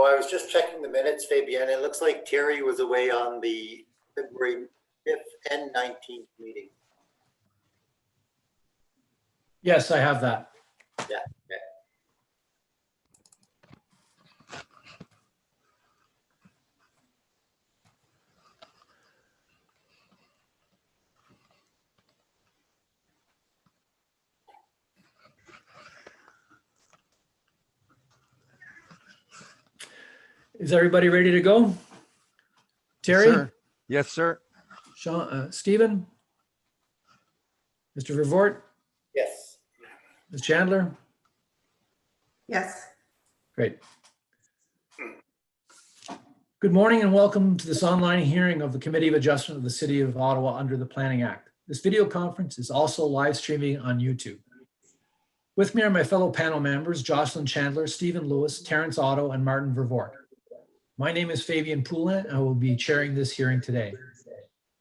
I was just checking the minutes, Fabienne. It looks like Terry was away on the February 5th and 19th meeting. Yes, I have that. Yeah. Okay. Is everybody ready to go? Terry? Sir. Yes, sir. Sean, Stephen? Mr. Vervoort? Yes. Ms. Chandler? Yes. Great. Good morning and welcome to this online hearing of the Committee of Adjustment of the City of Ottawa under the Planning Act. This video conference is also live streaming on YouTube. With me are my fellow panel members, Jocelyn Chandler, Stephen Lewis, Terrence Otto, and Martin Vervoort. My name is Fabian Poulin, and I will be chairing this hearing today.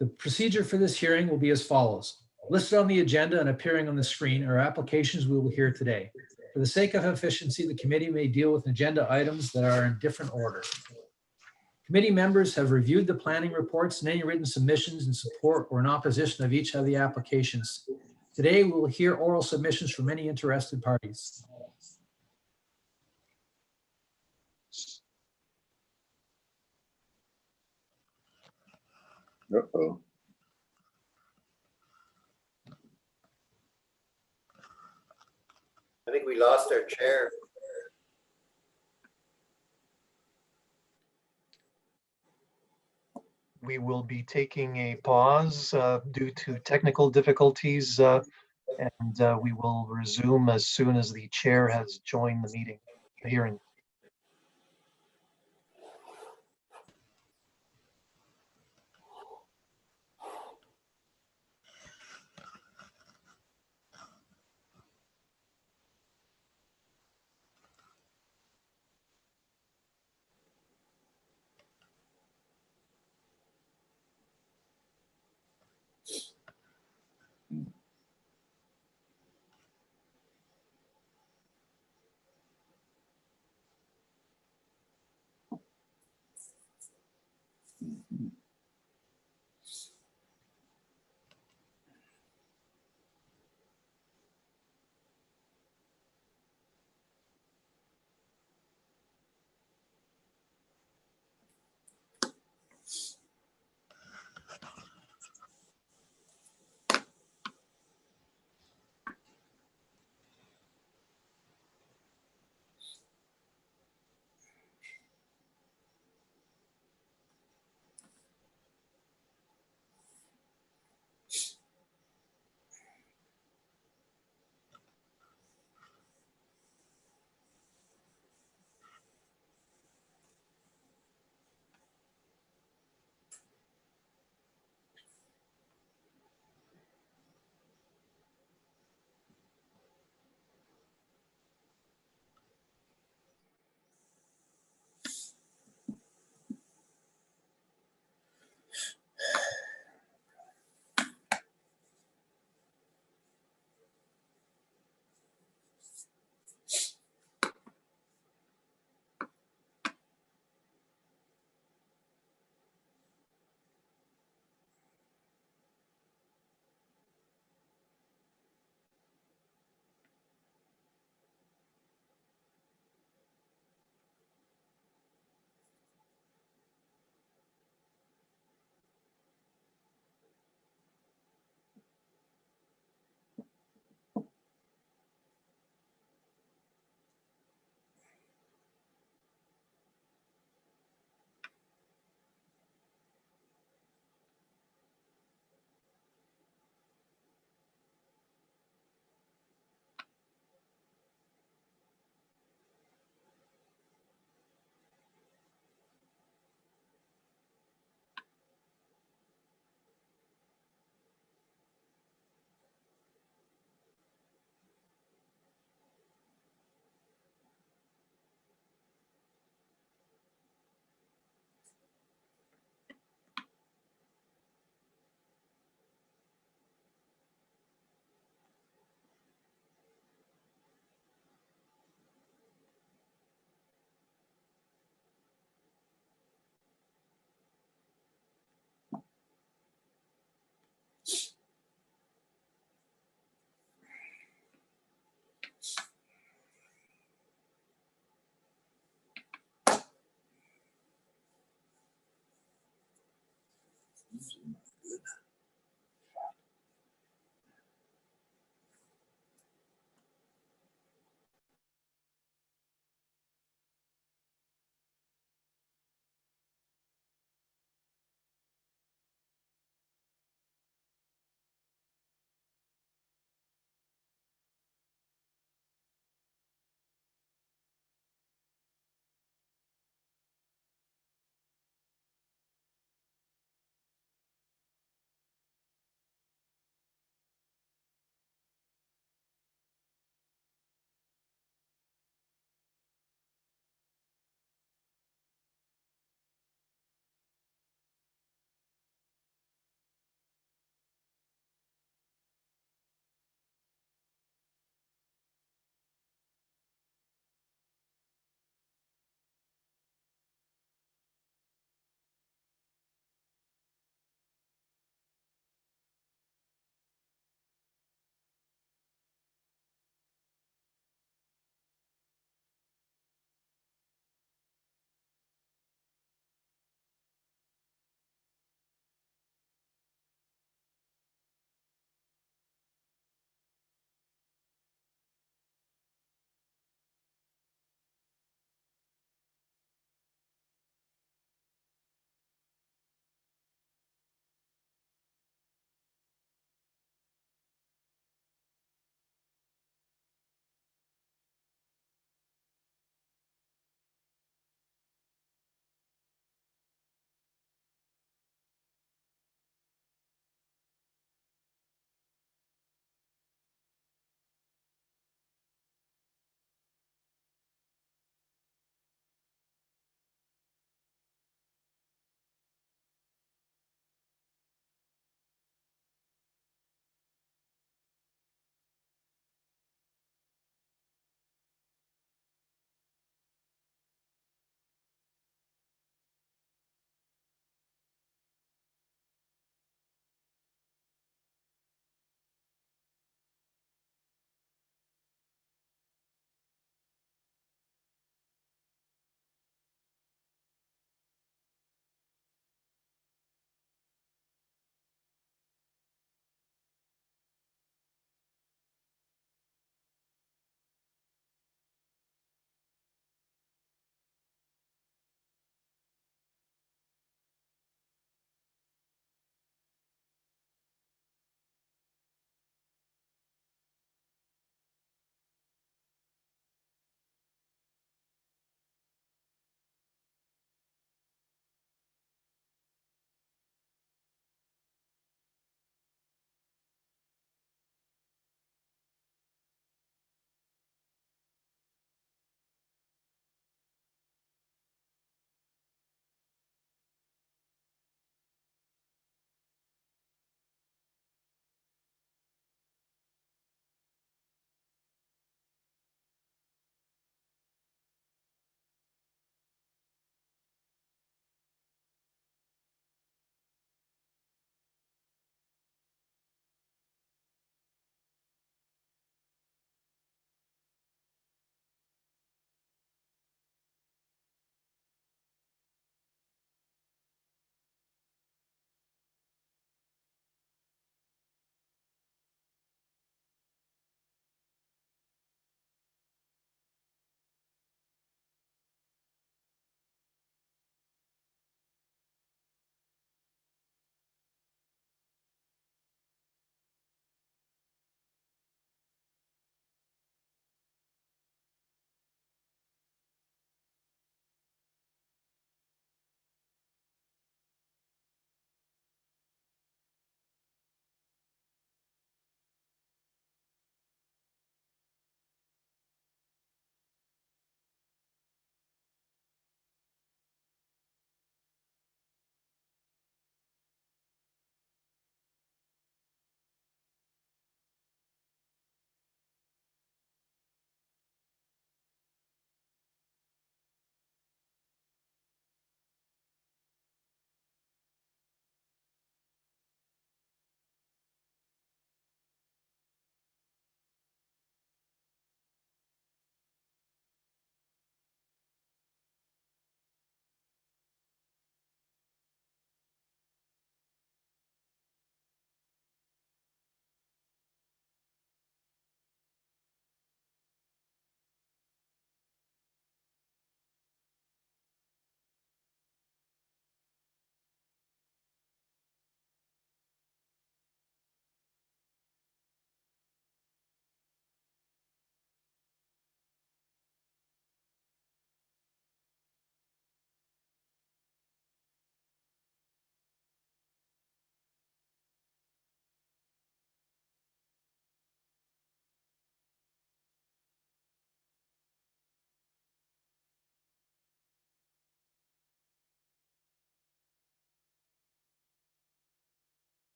The procedure for this hearing will be as follows. Listed on the agenda and appearing on the screen are applications we will hear today. For the sake of efficiency, the committee may deal with agenda items that are in different order. Committee members have reviewed the planning reports and any written submissions in support or in opposition of each of the applications. Today, we will hear oral submissions from any interested parties. Uh-oh. I think we lost our chair. We will be taking a pause due to technical difficulties, and we will resume as soon as the chair has joined the meeting, the hearing.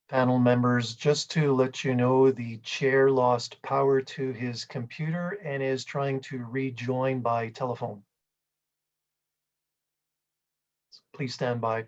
Panel members, just to let you know, the chair lost power to his computer and is trying to rejoin by telephone. Please stand by.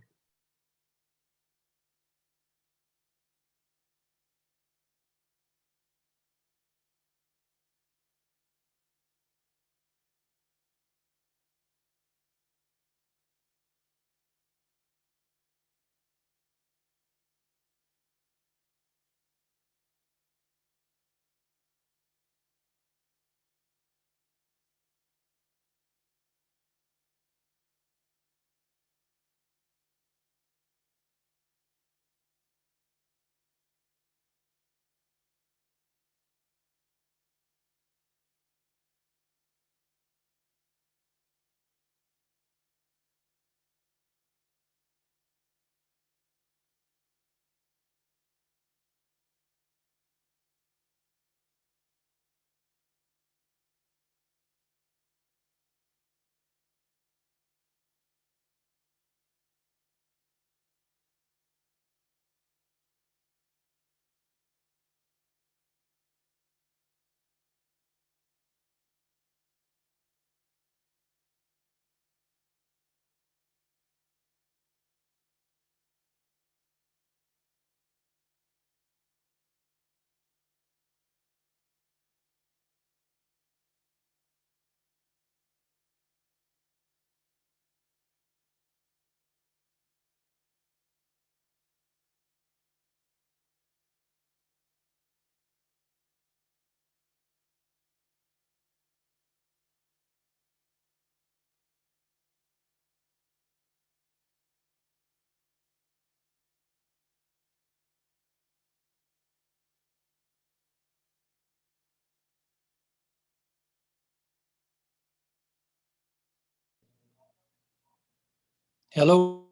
Hello.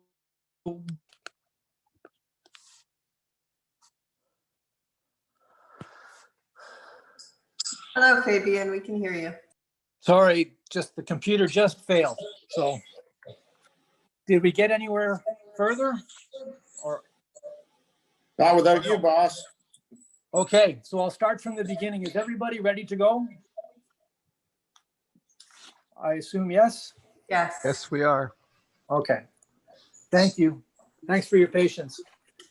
Hello, Fabian. We can hear you. Sorry, just the computer just failed. So did we get anywhere further? Or Not without you, boss. okay, so I'll start from the beginning. Is everybody ready to go? I assume yes. Yes. Yes, we are. Okay. Thank you. Thanks for your patience.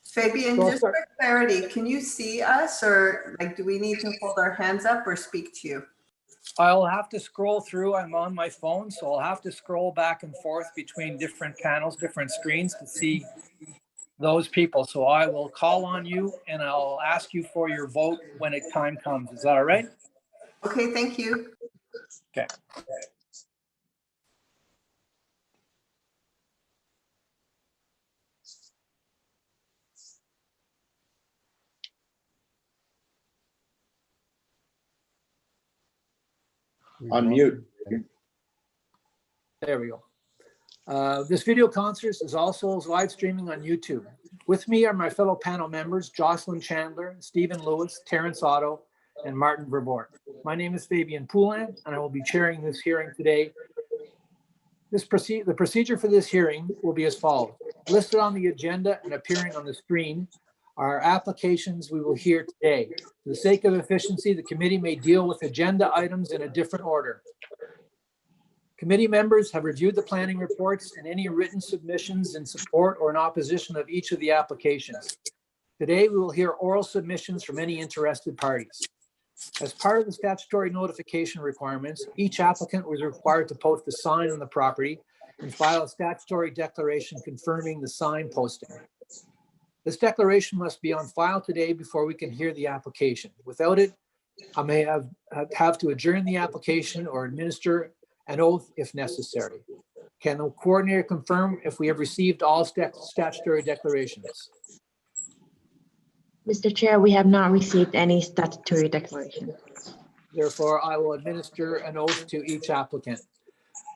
Fabian, So I'll just start. for clarity, can you see us, or like, do we need to hold our hands up or speak to you? I'll have to scroll through. I'm on my phone, so I'll have to scroll back and forth between different panels, different screens to see those people. So I will call on you and I'll ask you for your vote when time comes. Is that all right? Okay, thank you. Okay. Unmute. There we go. This video concert is also live streaming on YouTube. With me are my fellow panel members, Jocelyn Chandler, Stephen Lewis, Terrence Otto, and Martin Verbort. My name is Fabian Poulan, and I will be chairing this hearing today. The procedure for this hearing will be as follows. Listed on the agenda and appearing on the screen are applications we will hear today. For the sake of efficiency, the committee may deal with agenda items in a different order. Committee members have reviewed the planning reports and any written submissions in support or in opposition of each of the applications. Today, we will hear oral submissions from any interested parties. As part of the statutory notification requirements, each applicant was required to post a sign on the property and file a statutory declaration confirming the sign posting. This declaration must be on file today before we can hear the application. Without it, I may have to adjourn the application or administer an oath if necessary. Can the coordinator confirm if we have received all statutory declarations? Mr. Chair, we have not received any statutory declaration. Therefore, I will administer an oath to each applicant.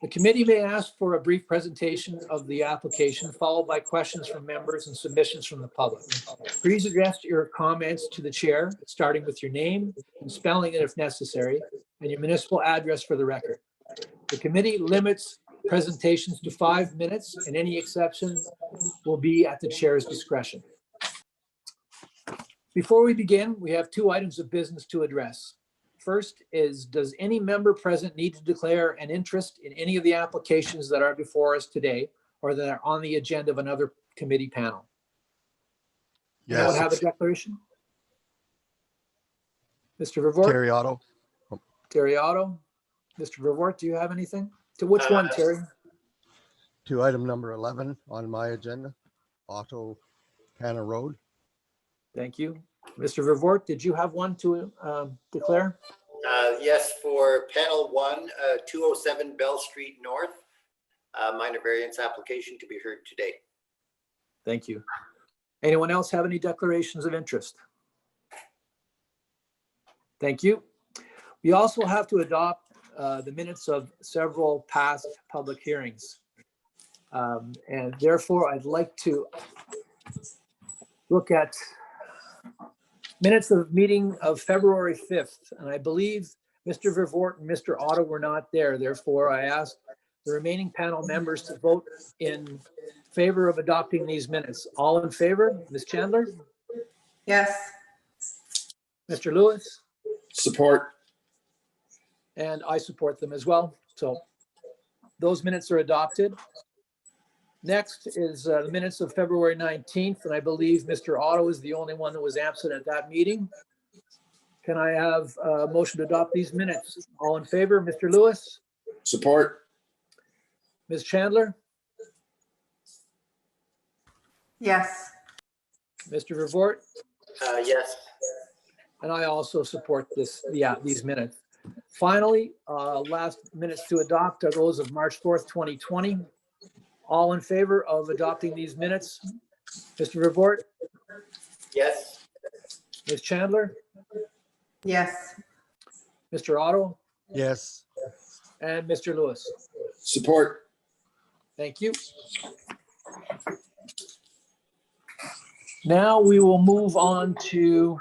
The committee may ask for a brief presentation of the application, followed by questions from members and submissions from the public. Please address your comments to the chair, starting with your name and spelling it if necessary, and your municipal address for the record. The committee limits presentations to 5 minutes, and any exception will be at the chair's discretion. Before we begin, we have two items of business to address. First is, does any member present need to declare an interest in any of the applications that are before us today or that are on the agenda of another committee panel? Anyone have a declaration? Mr. Vervoort? Terry Otto. Terry Otto? Mr. Vervoort, do you have anything? To which one, Terry? To item number 11 on my agenda, Otto Hannah Road. Thank you. Mr. Vervoort, did you have one to declare? Yes, for panel 1, 207 Bell Street North, minor variance application to be heard today. Thank you. Anyone else have any declarations of interest? Thank you. We also have to adopt the minutes of several past public hearings. And therefore, I'd like to look at minutes of meeting of February 5th. And I believe Mr. Vervoort and Mr. Otto were not there. Therefore, I ask the remaining panel members to vote in favor of adopting these minutes. All in favor? Ms. Chandler? Yes. Mr. Lewis? Support. And I support them as well. So those minutes are adopted. Next is the minutes of February 19th, and I believe Mr. Otto is the only one that was absent at that meeting. Can I have a motion to adopt these minutes? All in favor? Mr. Lewis? Support. Ms. Chandler? Yes. Mr. Vervoort? Yes. And I also support these minutes. Finally, last minutes to adopt are those of March 4th, 2020. All in favor of adopting these minutes? Mr. Vervoort? Yes. Ms. Chandler? Yes. Mr. Otto? Yes. And Mr. Lewis? Support. Thank you. Now we will move on to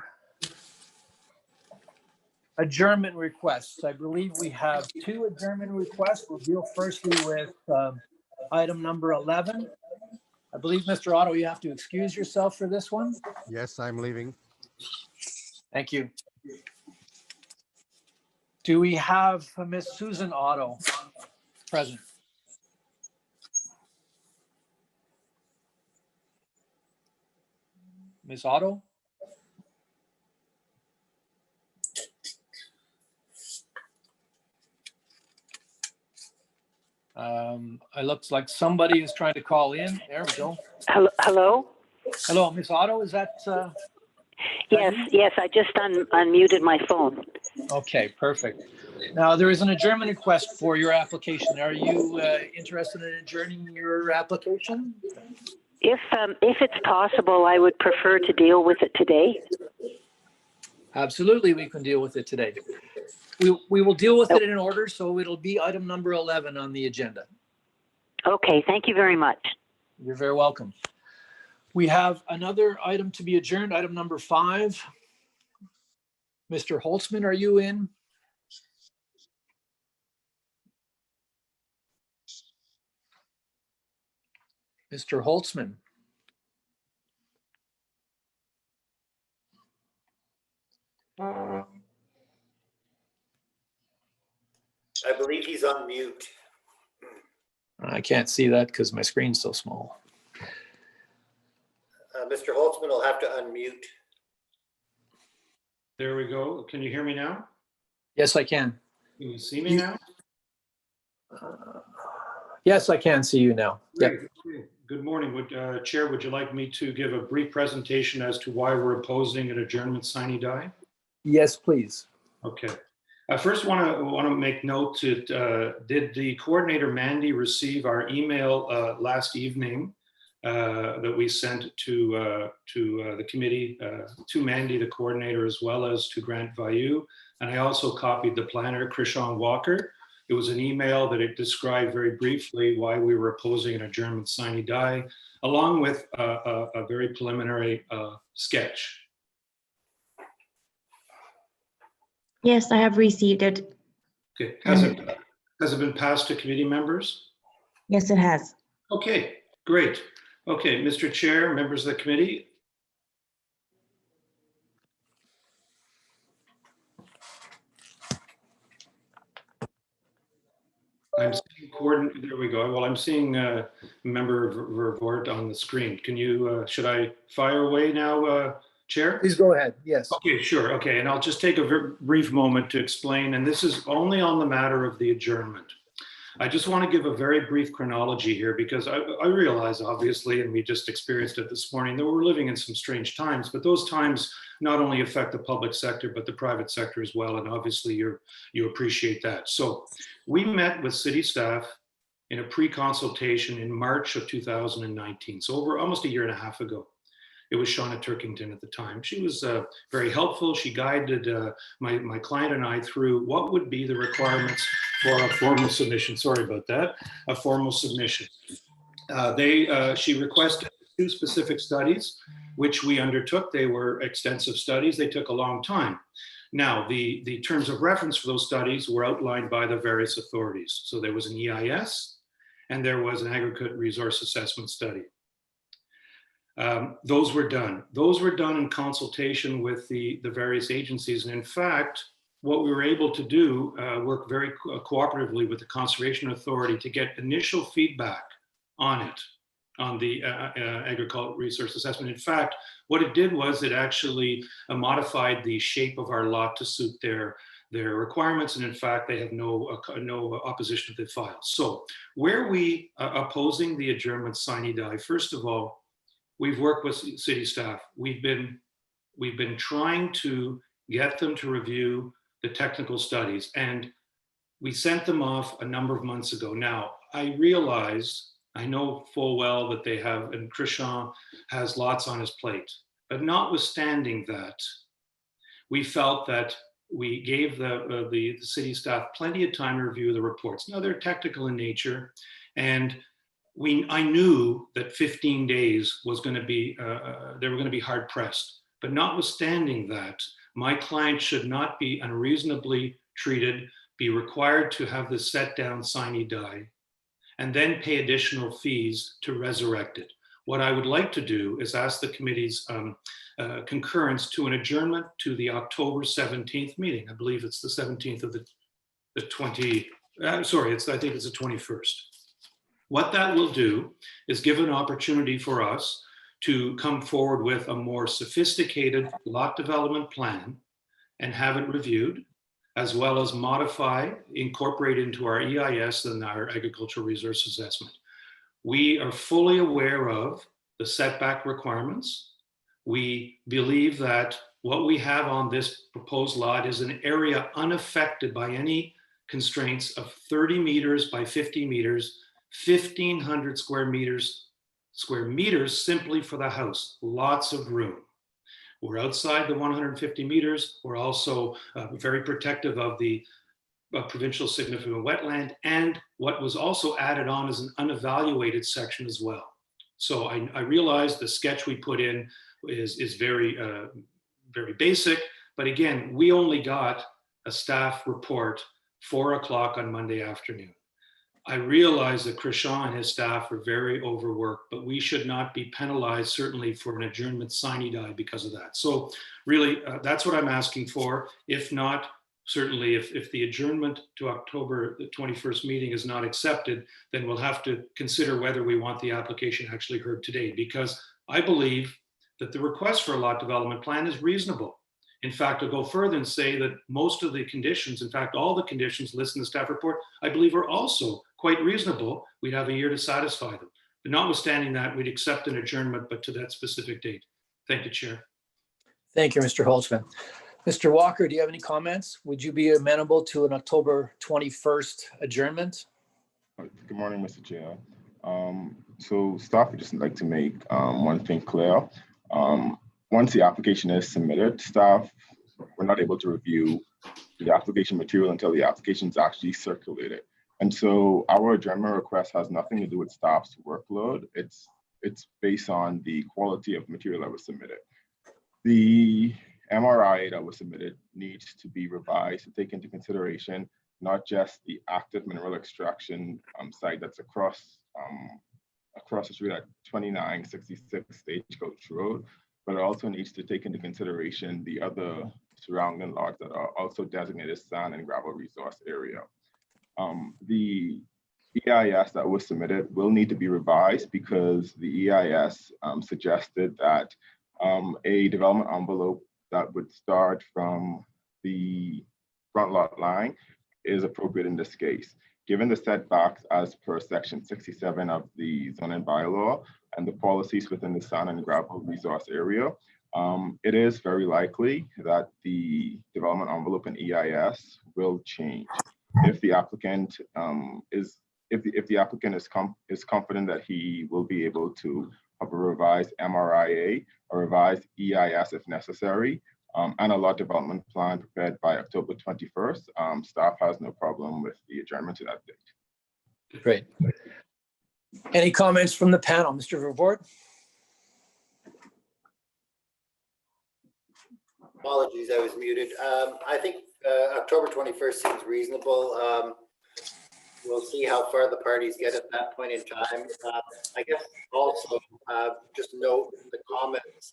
adjournment requests. I believe we have two adjournment requests. We'll deal firstly with item number 11. I believe, Mr. Otto, you have to excuse yourself for this one. Yes, I'm leaving. Thank you. Do we have Miss Susan Otto present? Ms. Otto? It looks like somebody is trying to call in. There we go. Hello? Hello, Ms. Otto, is that? Yes, I just unmuted my phone. Okay, perfect. Now, there is an adjournment request for your application. Are you interested in adjourning your application? If it's possible, I would prefer to deal with it today. Absolutely, we can deal with it today. We will deal with it in order, so it'll be item number 11 on the agenda. Okay, thank you very much. You're very welcome. We have another item to be adjourned, item number 5. Mr. Holtzman, are you in? Mr. Holtzman. I believe he's on mute. I can't see that because my screen's so small. Mr. Holtzman will have to unmute. There we go. Can you hear me now? Yes, I can. Can you see me now? Yes, I can see you now. Yep. Great. Good morning. Chair, would you like me to give a brief presentation as to why we're opposing an adjournment sine die? Yes, please. Okay. I first want to make note that did the coordinator Mandy receive our email last evening that we sent to the committee, to Mandy, the coordinator, as well as to Grant Vailloux. And I also copied the planner, Krishan Walker. It was an email that it described very briefly why we were opposing an adjournment sine die, along with a very preliminary sketch. Yes, I have received it. Okay. Has it been passed to committee members? Yes, it has. Okay, great. Okay, Mr. Chair, members of the committee. I'm seeing there we go. Well, I'm seeing member Vervoort on the screen. Can you, should I fire away now, Chair? Please go ahead. Yes. Okay, sure. Okay, and I'll just take a brief moment to explain, and this is only on the matter of the adjournment. I just want to give a very brief chronology here because I realize, obviously, and we just experienced it this morning, that we're living in some strange times, but those times not only affect the public sector, but the private sector as well. And obviously you appreciate that. So we met with city staff in a pre-consultation in March of 2019. So over almost a year and a half ago. It was Shauna Turkington at the time. She was very helpful. She guided my client and I through what would be the requirements for a formal submission. Sorry about that, a formal submission. She requested 2 specific studies, which we undertook. They were extensive studies. They took a long time. Now, the terms of reference for those studies were outlined by the various authorities. So there was an EIS and there was an aggregate resource assessment study. Those were done. Those were done in consultation with the various agencies. And in fact, what we were able to do, work very cooperatively with the Conservation Authority to get initial feedback on it, on the agricultural resource assessment. In fact, what it did was it actually modified the shape of our lot to suit their requirements. And in fact, they have no opposition to the file. So where we opposing the adjournment sine die, first of all, we've worked with city staff. We've been trying to get them to review the technical studies, and we sent them off a number of months ago. Now, I know full well that they have, and Krishan has lots on his plate, but notwithstanding that, we felt that we gave the city staff plenty of time to review the reports. Now, they're technical in nature, and I knew that 15 days was going to be, they were going to be hard pressed. But notwithstanding that, my client should not be unreasonably treated, be required to have the set down sine die, and then pay additional fees to resurrect it. What I would like to do is ask the committee's concurrence to an adjournment to the October 17th meeting. I believe it's the 17th of the 20, sorry, I think it's the 21st. What that will do is give an opportunity for us to come forward with a more sophisticated lot development plan and have it reviewed, as well as modify, incorporate into our EIS and our agricultural resource assessment. We are fully aware of the setback requirements. We believe that what we have on this proposed lot is an area unaffected by any constraints of 30 meters by 50 meters, 1,500 square meters simply for the house, lots of room. We're outside the 150 meters. We're also very protective of the provincial significant wetland, and what was also added on is an unevaluated section as well. So I realize the sketch we put in is very, very basic, but again, we only got a staff report 4 o'clock on Monday afternoon. I realize that Krishan and his staff are very overworked, but we should not be penalized, certainly for an adjournment sine die because of that. So really, that's what I'm asking for. If not, certainly if the adjournment to October the 21st meeting is not accepted, then we'll have to consider whether we want the application actually heard today, because I believe that the request for a lot development plan is reasonable. In fact, I'll go further and say that most of the conditions, in fact, all the conditions listed in the staff report, I believe are also quite reasonable. We'd have a year to satisfy them. But notwithstanding that, we'd accept an adjournment, but to that specific date. Thank you, Chair. Thank you, Mr. Holtzman. Mr. Walker, do you have any comments? Would you be amenable to an October 21st adjournment? Good morning, Mr. Chair. So staff would just like to make one thing clear. Once the application is submitted, staff were not able to review the application material until the application is actually circulated. And so our adjournment request has nothing to do with staff's workload. It's based on the quality of material that was submitted. The MRI that was submitted needs to be revised to take into consideration not just the active mineral extraction site that's across the street at 2966 Stagecoach Road, but it also needs to take into consideration the other surrounding lots that are also designated sand and gravel resource area. The EIS that was submitted will need to be revised because the EIS suggested that a development envelope that would start from the front lot line is appropriate in this case. Given the setbacks as per section 67 of the zoning bylaw and the policies within the sand and gravel resource area, it is very likely that the development envelope in EIS will change. If the applicant is confident that he will be able to have a revised MRIA or revised EIS if necessary, and a lot development plan prepared by October 21st, staff has no problem with the adjournment to that date. Great. Any comments from the panel? Mr. Vervoort? Apologies, I was muted. I think October 21st seems reasonable. We'll see how far the parties get at that point in time. I guess also just note the comments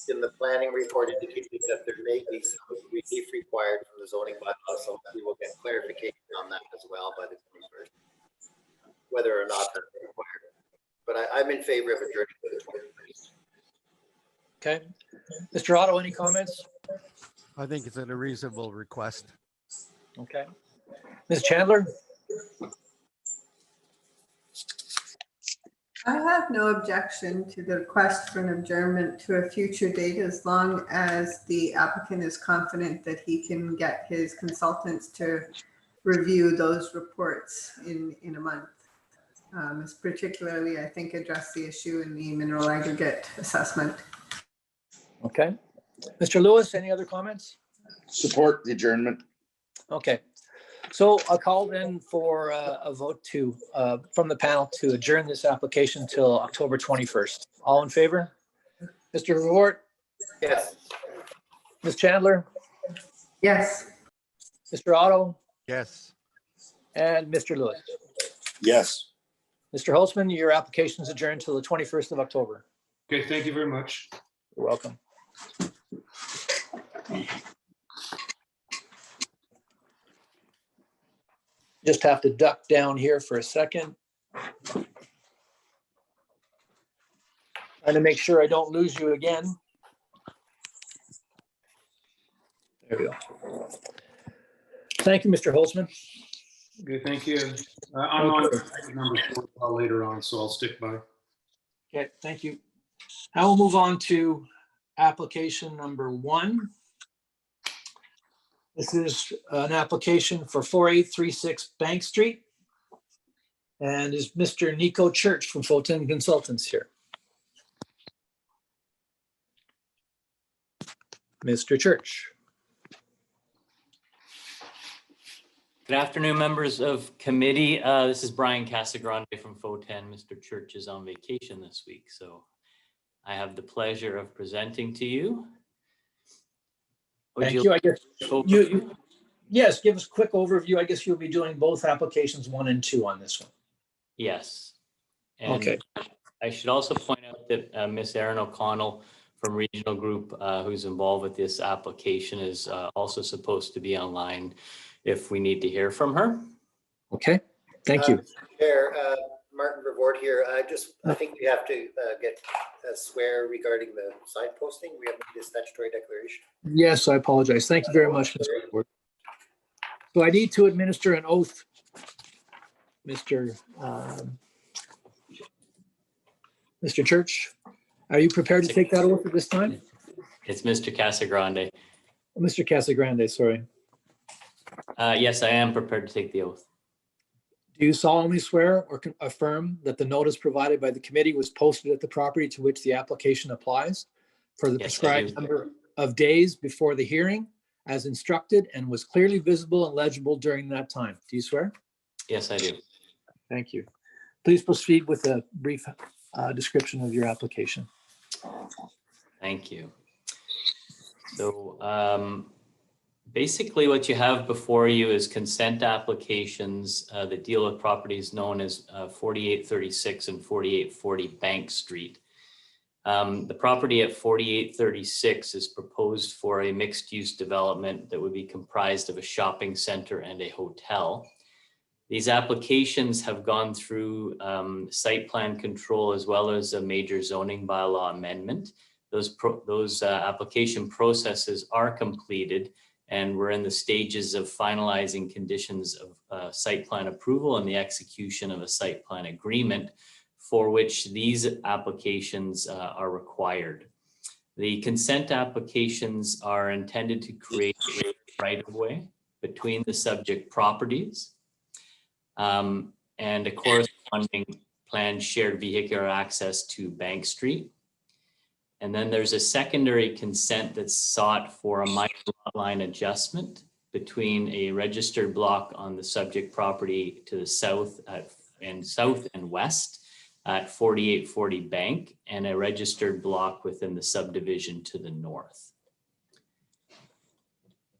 in the planning report indicating that there may be some relief required from the zoning bylaw, so we will get clarification on that as well by the 21st, whether or not that's required. But I'm in favor of adjourning to the 21st. Okay. Mr. Otto, any comments? I think it's a reasonable request. Okay. Ms. Chandler? I have no objection to the request for an adjournment to a future date as long as the applicant is confident that he can get his consultants to review those reports in a month. Particularly, I think, address the issue in the mineral aggregate assessment. Okay. Mr. Lewis, any other comments? Support the adjournment. Okay. So I'll call then for a vote from the panel to adjourn this application till October 21st. All in favor? Mr. Vervoort? Yes. Ms. Chandler? Yes. Mr. Otto? Yes. And Mr. Lewis? Yes. Mr. Holtzman, your application is adjourned till the 21st of October. Okay, thank you very much. You're welcome. Just have to duck down here for a second. Trying to make sure I don't lose you again. There we go. Thank you, Mr. Holtzman. Okay, thank you. I'm on number 4 later on, so I'll stick by. Okay, thank you. Now we'll move on to application number 1. This is an application for 4836 Bank Street. And is Mr. Nico Church from Fulton Consultants here? Mr. Church. Good afternoon, members of committee. This is Brian Casagrande from FOTEN. Mr. Church is on vacation this week, so I have the pleasure of presenting to you. Thank you. I guess yes, give us a quick overview. I guess you'll be doing both applications 1 and 2 on this one. Yes. And okay. I should also point out that Miss Erin O'Connell from Regional Group, who's involved with this application, is also supposed to be online if we need to hear from her. Okay, thank you. Chair, Martin Vervoort here. I think we have to get a swear regarding the sign posting. We have the statutory declaration. Yes, I apologize. Thank you very much, Mr. Vervoort. So I need to administer an oath, Mr. Church. Are you prepared to take that oath at this time? It's Mr. Casagrande. Mr. Casagrande, sorry. Yes, I am prepared to take the oath. Do you solemnly swear or affirm that the notice provided by the committee was posted at the property to which the application applies for the prescribed number of days before the hearing as instructed and was clearly visible and legible during that time? Do you swear? Yes, I do. Thank you. Please proceed with a brief description of your application. Thank you. So basically what you have before you is consent applications that deal with properties known as 4836 and 4840 Bank Street. The property at 4836 is proposed for a mixed-use development that would be comprised of a shopping center and a hotel. These applications have gone through site plan control as well as a major zoning bylaw amendment. Those application processes are completed, and we're in the stages of finalizing conditions of site plan approval and the execution of a site plan agreement for which these applications are required. The consent applications are intended to create a right-of-way between the subject properties and a corresponding planned shared vehicular access to Bank Street. And then there's a secondary consent that's sought for a minor lot line adjustment between a registered block on the subject property to the south and west at 4840 Bank, and a registered block within the subdivision to the north.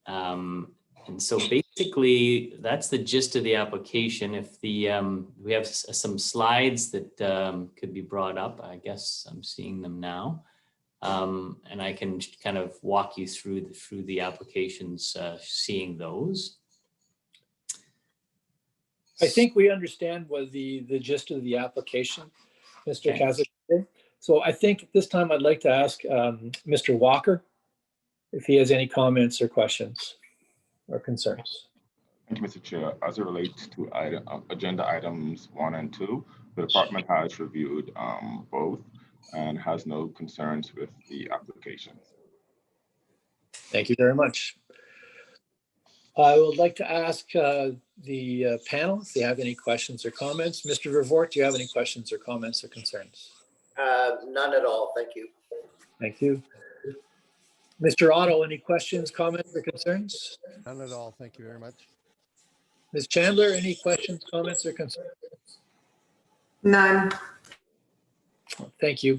And so basically that's the gist of the application. If the we have some slides that could be brought up. I guess I'm seeing them now. And I can kind of walk you through the applications, seeing those. I think we understand what the gist of the application, Mr. Okay. Casagrande. So I think at this time I'd like to ask Mr. Walker if he has any comments or questions or concerns. Thank you, Mr. Chair. As it relates to agenda items 1 and 2, the department has reviewed both and has no concerns with the applications. Thank you very much. I would like to ask the panel if they have any questions or comments. Mr. Vervoort, do you have any questions or comments or concerns? None at all. Thank you. Thank you. Mr. Otto, any questions, comments, or concerns? None at all. Thank you very much. Ms. Chandler, any questions, comments, or concerns? None. Thank you.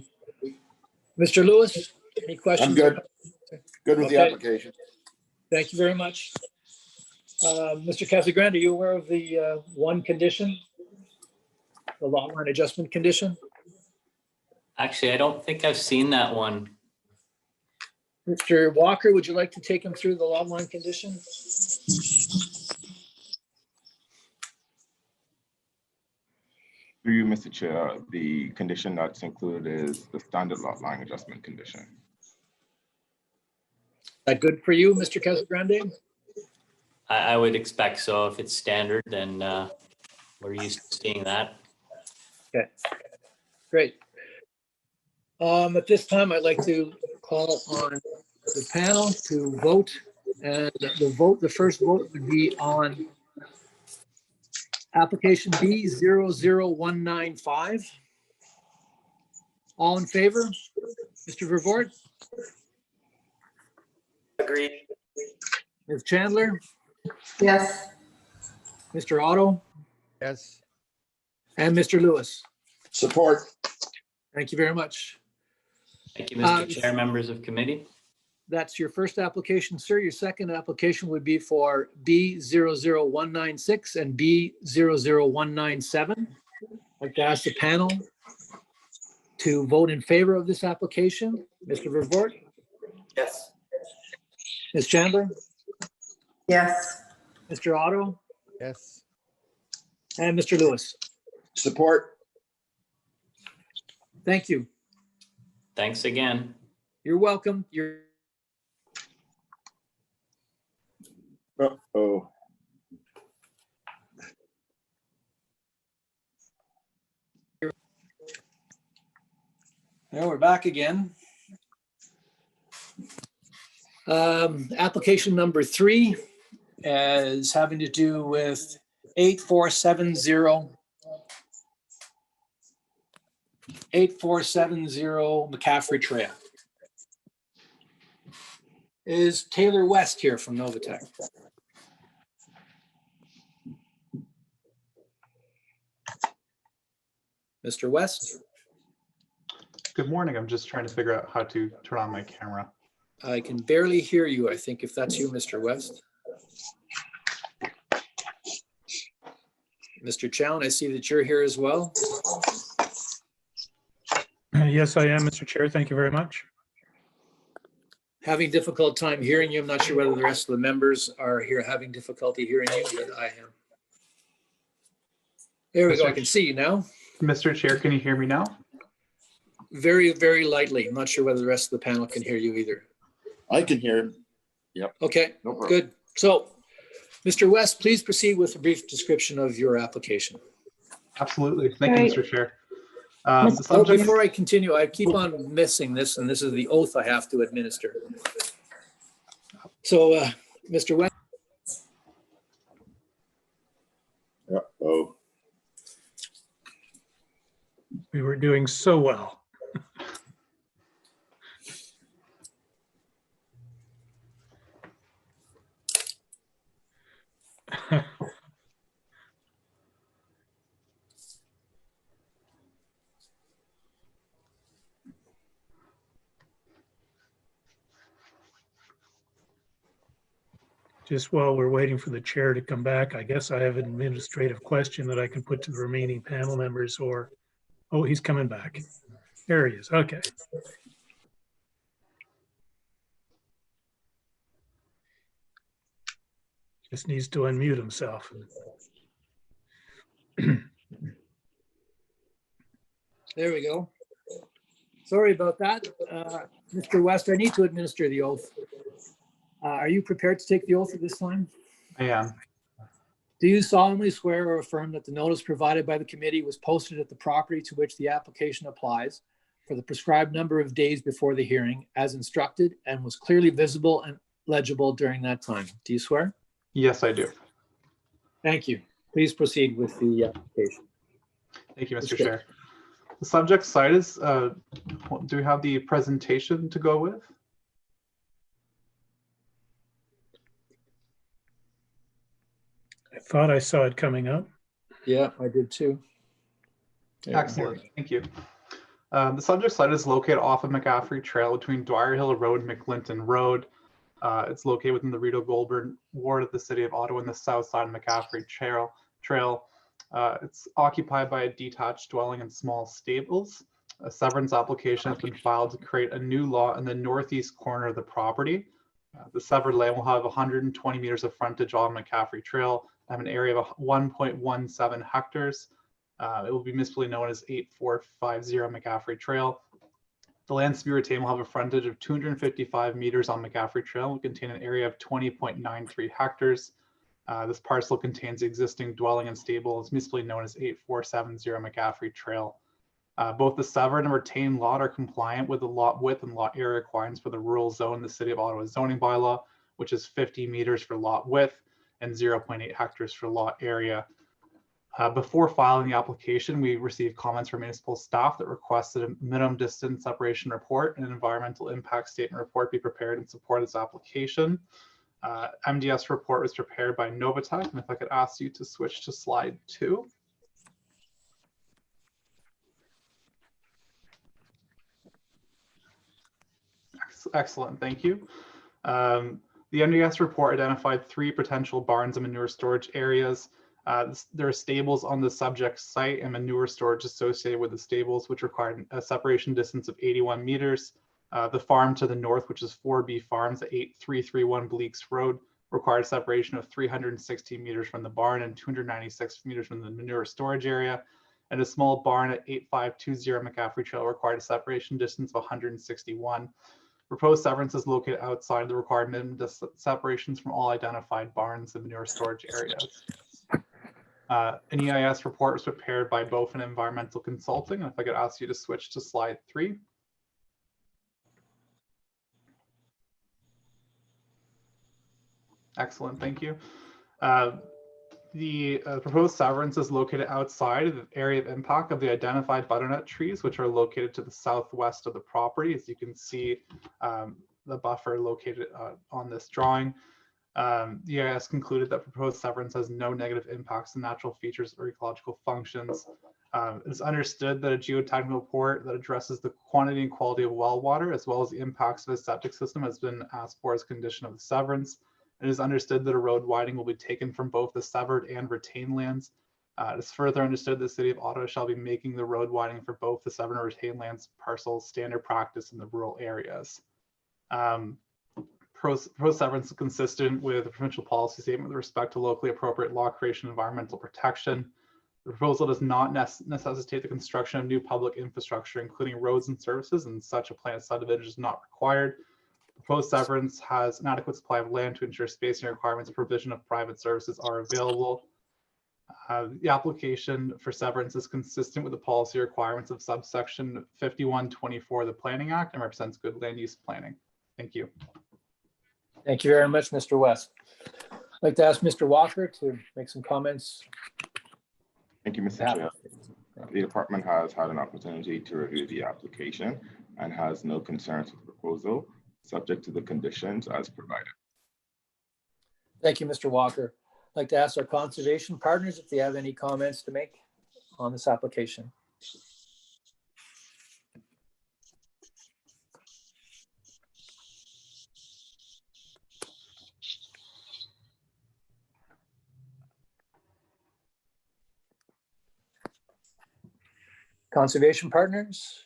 Mr. Lewis, any questions? I'm good. Good with the Okay. application. Thank you very much. Mr. Casagrande, are you aware of the one condition? The lot line adjustment condition? Actually, I don't think I've seen that one. Mr. Walker, would you like to take him through the lot line condition? Through you, Mr. Chair, the condition that's included is the standard lot line adjustment condition. Is that good for you, Mr. Casagrande? I would expect so. If it's standard, then we're used to seeing that. Okay, great. At this time, I'd like to call on the panel to vote, and the first vote would be on application B00195. All in favor? Mr. Vervoort? Agreed. Ms. Chandler? Yes. Mr. Otto? Yes. And Mr. Lewis? Support. Thank you very much. Thank you, Mr. Chair, members of committee. That's your first application, sir. Your second application would be for B00196 and B00197. I'd like to ask the panel to vote in favor of this application. Mr. Vervoort? Yes. Ms. Chandler? Yes. Mr. Otto? Yes. And Mr. Lewis? Support. Thank you. Thanks again. You're welcome. Uh-oh. Now we're back again. Application number 3 is having to do with 8470 McCaffrey Trail. Is Taylor West here from Novatech? Mr. West? Good morning. I'm just trying to figure out how to turn on my camera. I can barely hear you, I think, if that's you, Mr. West. Mr. Chown, I see that you're here as well. Yes, I am, Mr. Chair. Thank you very much. Having difficult time hearing you. I'm not sure whether the rest of the members are here having difficulty hearing you, but I am. There we go. I can see you now. Mr. Chair, can you hear me now? Very, very lightly. I'm not sure whether the rest of the panel can hear you either. I can hear him. Yep. Okay, No problem. good. So, Mr. West, please proceed with a brief description of your application. Absolutely. Thank you, Right. Mr. Chair. Miss- The Oh, subject, before I continue, I keep on missing this, and this is the oath I have to administer. So, Mr. West, Oh, We were doing so well. Just while we're waiting for the chair to come back, I guess I have an administrative question that I can put to the remaining panel members or, oh, he's coming back. There he is. Okay. Just needs to unmute himself. there we go. Sorry about that. Mr. West, I need to administer the oath. Are you prepared to take the oath at this time? I am. Do you solemnly swear or affirm that the notice provided by the committee was posted at the property to which the application applies for the prescribed number of days before the hearing as instructed and was clearly visible and legible during that time? Do you swear? Yes, I do. Thank you. Please proceed with the application. Thank you, Mr. Okay. Chair. The subject site is, do we have the presentation to go with? I thought I saw it coming up. Yeah, I did too. Excellent, thank you. The subject site is located off of McCaffrey Trail between Dwyer Hill Road and McClinton Road. It's located within the Rito Goldberg ward of the city of Ottawa in the south side of McCaffrey Trail. It's occupied by a detached dwelling and small stables. A severance application has been filed to create a new lot in the northeast corner of the property. The severed land will have 120 meters of frontage on McCaffrey Trail, have an area of 1.17 hectares. It will be municipally known as 8450 McCaffrey Trail. The land to be retained will have a frontage of 255 meters on McCaffrey Trail and will contain an area of 20.93 hectares. This parcel contains the existing dwelling and stable. It's municipally known as 8470 McCaffrey Trail. Both the severed and retained lot are compliant with the lot width and lot area requirements for the rural zone in the City of Ottawa zoning bylaw, which is 50 meters for lot width and 0.8 hectares for lot area. Before filing the application, we received comments from municipal staff that requested a minimum distance separation report and an environmental impact statement report be prepared in support of this application. MDS report was prepared by Novatech, and if I could ask you to switch to slide 2. Excellent, thank you. The MDS report identified 3 potential barns and manure storage areas. There are stables on the subject site and manure storage associated with the stables, which required a separation distance of 81 meters. The farm to the north, which is 4B Farms at 8331 Bleaks Road, required a separation of 360 meters from the barn and 296 meters from the manure storage area. And a small barn at 8520 McCaffrey Trail required a separation distance of 161. Proposed severance is located outside the required minimum separations from all identified barns and manure storage areas. An EIS report was prepared by both an environmental consulting. And if I could ask you to switch to slide 3. Excellent, thank you. The proposed severance is located outside of the area of impact of the identified butternut trees, which are located to the southwest of the property. As you can see, the buffer located on this drawing. The EIS concluded that proposed severance has no negative impacts on natural features or ecological functions. It's understood that a geotechnical report that addresses the quantity and quality of well water, as well as the impacts of a septic system, has been asked for as condition of the severance. It is understood that a road widening will be taken from both the severed and retained lands. It is further understood that the City of Ottawa shall be making the road widening for both the severed and retained lands parcels standard practice in the rural areas. Pro-severance is consistent with the provincial policy statement with respect to locally appropriate law creation and environmental protection. The proposal does not necessitate the construction of new public infrastructure, including roads and services, and such a planned subdivision is not required. Proposed severance has an adequate supply of land to ensure spacing requirements and provision of private services are available. The application for severance is consistent with the policy requirements of subsection 5124 of the Planning Act and represents good land use planning. Thank you. Thank you very much, Mr. West. I'd like to ask Mr. Walker to make some comments. Thank you, Mr. Chair. The department has had an opportunity to review the application and has no concerns with the proposal, subject to the conditions as provided. Thank you, Mr. Walker. I'd like to ask our conservation partners if they have any comments to make on this application. Conservation partners?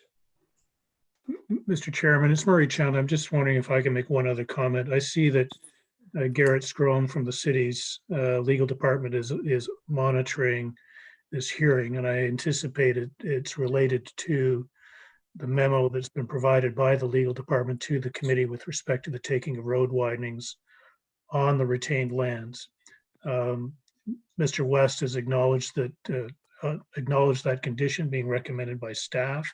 Mr. Chairman, it's Murray Chown. I'm just wondering if I can make one other comment. I see that Garrett Scrome from the city's legal department is monitoring this hearing, and I anticipate it's related to the memo that's been provided by the legal department to the committee with respect to the taking of road widenings on the retained lands. Mr. West has acknowledged that condition being recommended by staff.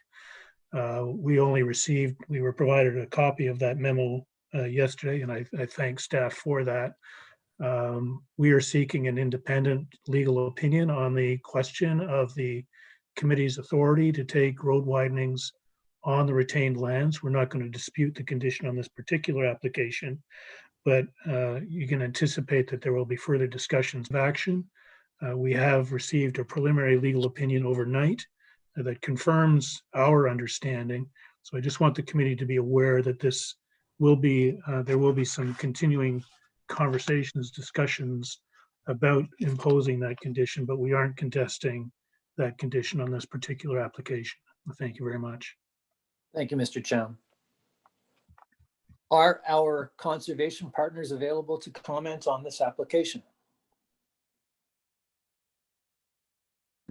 We were provided a copy of that memo yesterday, and I thank staff for that. We are seeking an independent legal opinion on the question of the committee's authority to take road widenings on the retained lands. We're not going to dispute the condition on this particular application, but you can anticipate that there will be further discussions of action. We have received a preliminary legal opinion overnight that confirms our understanding. So I just want the committee to be aware that this will be, there will be some continuing conversations, discussions about imposing that condition, but we aren't contesting that condition on this particular application. Thank you very much. Thank you, Mr. Chown. Are our conservation partners available to comment on this application?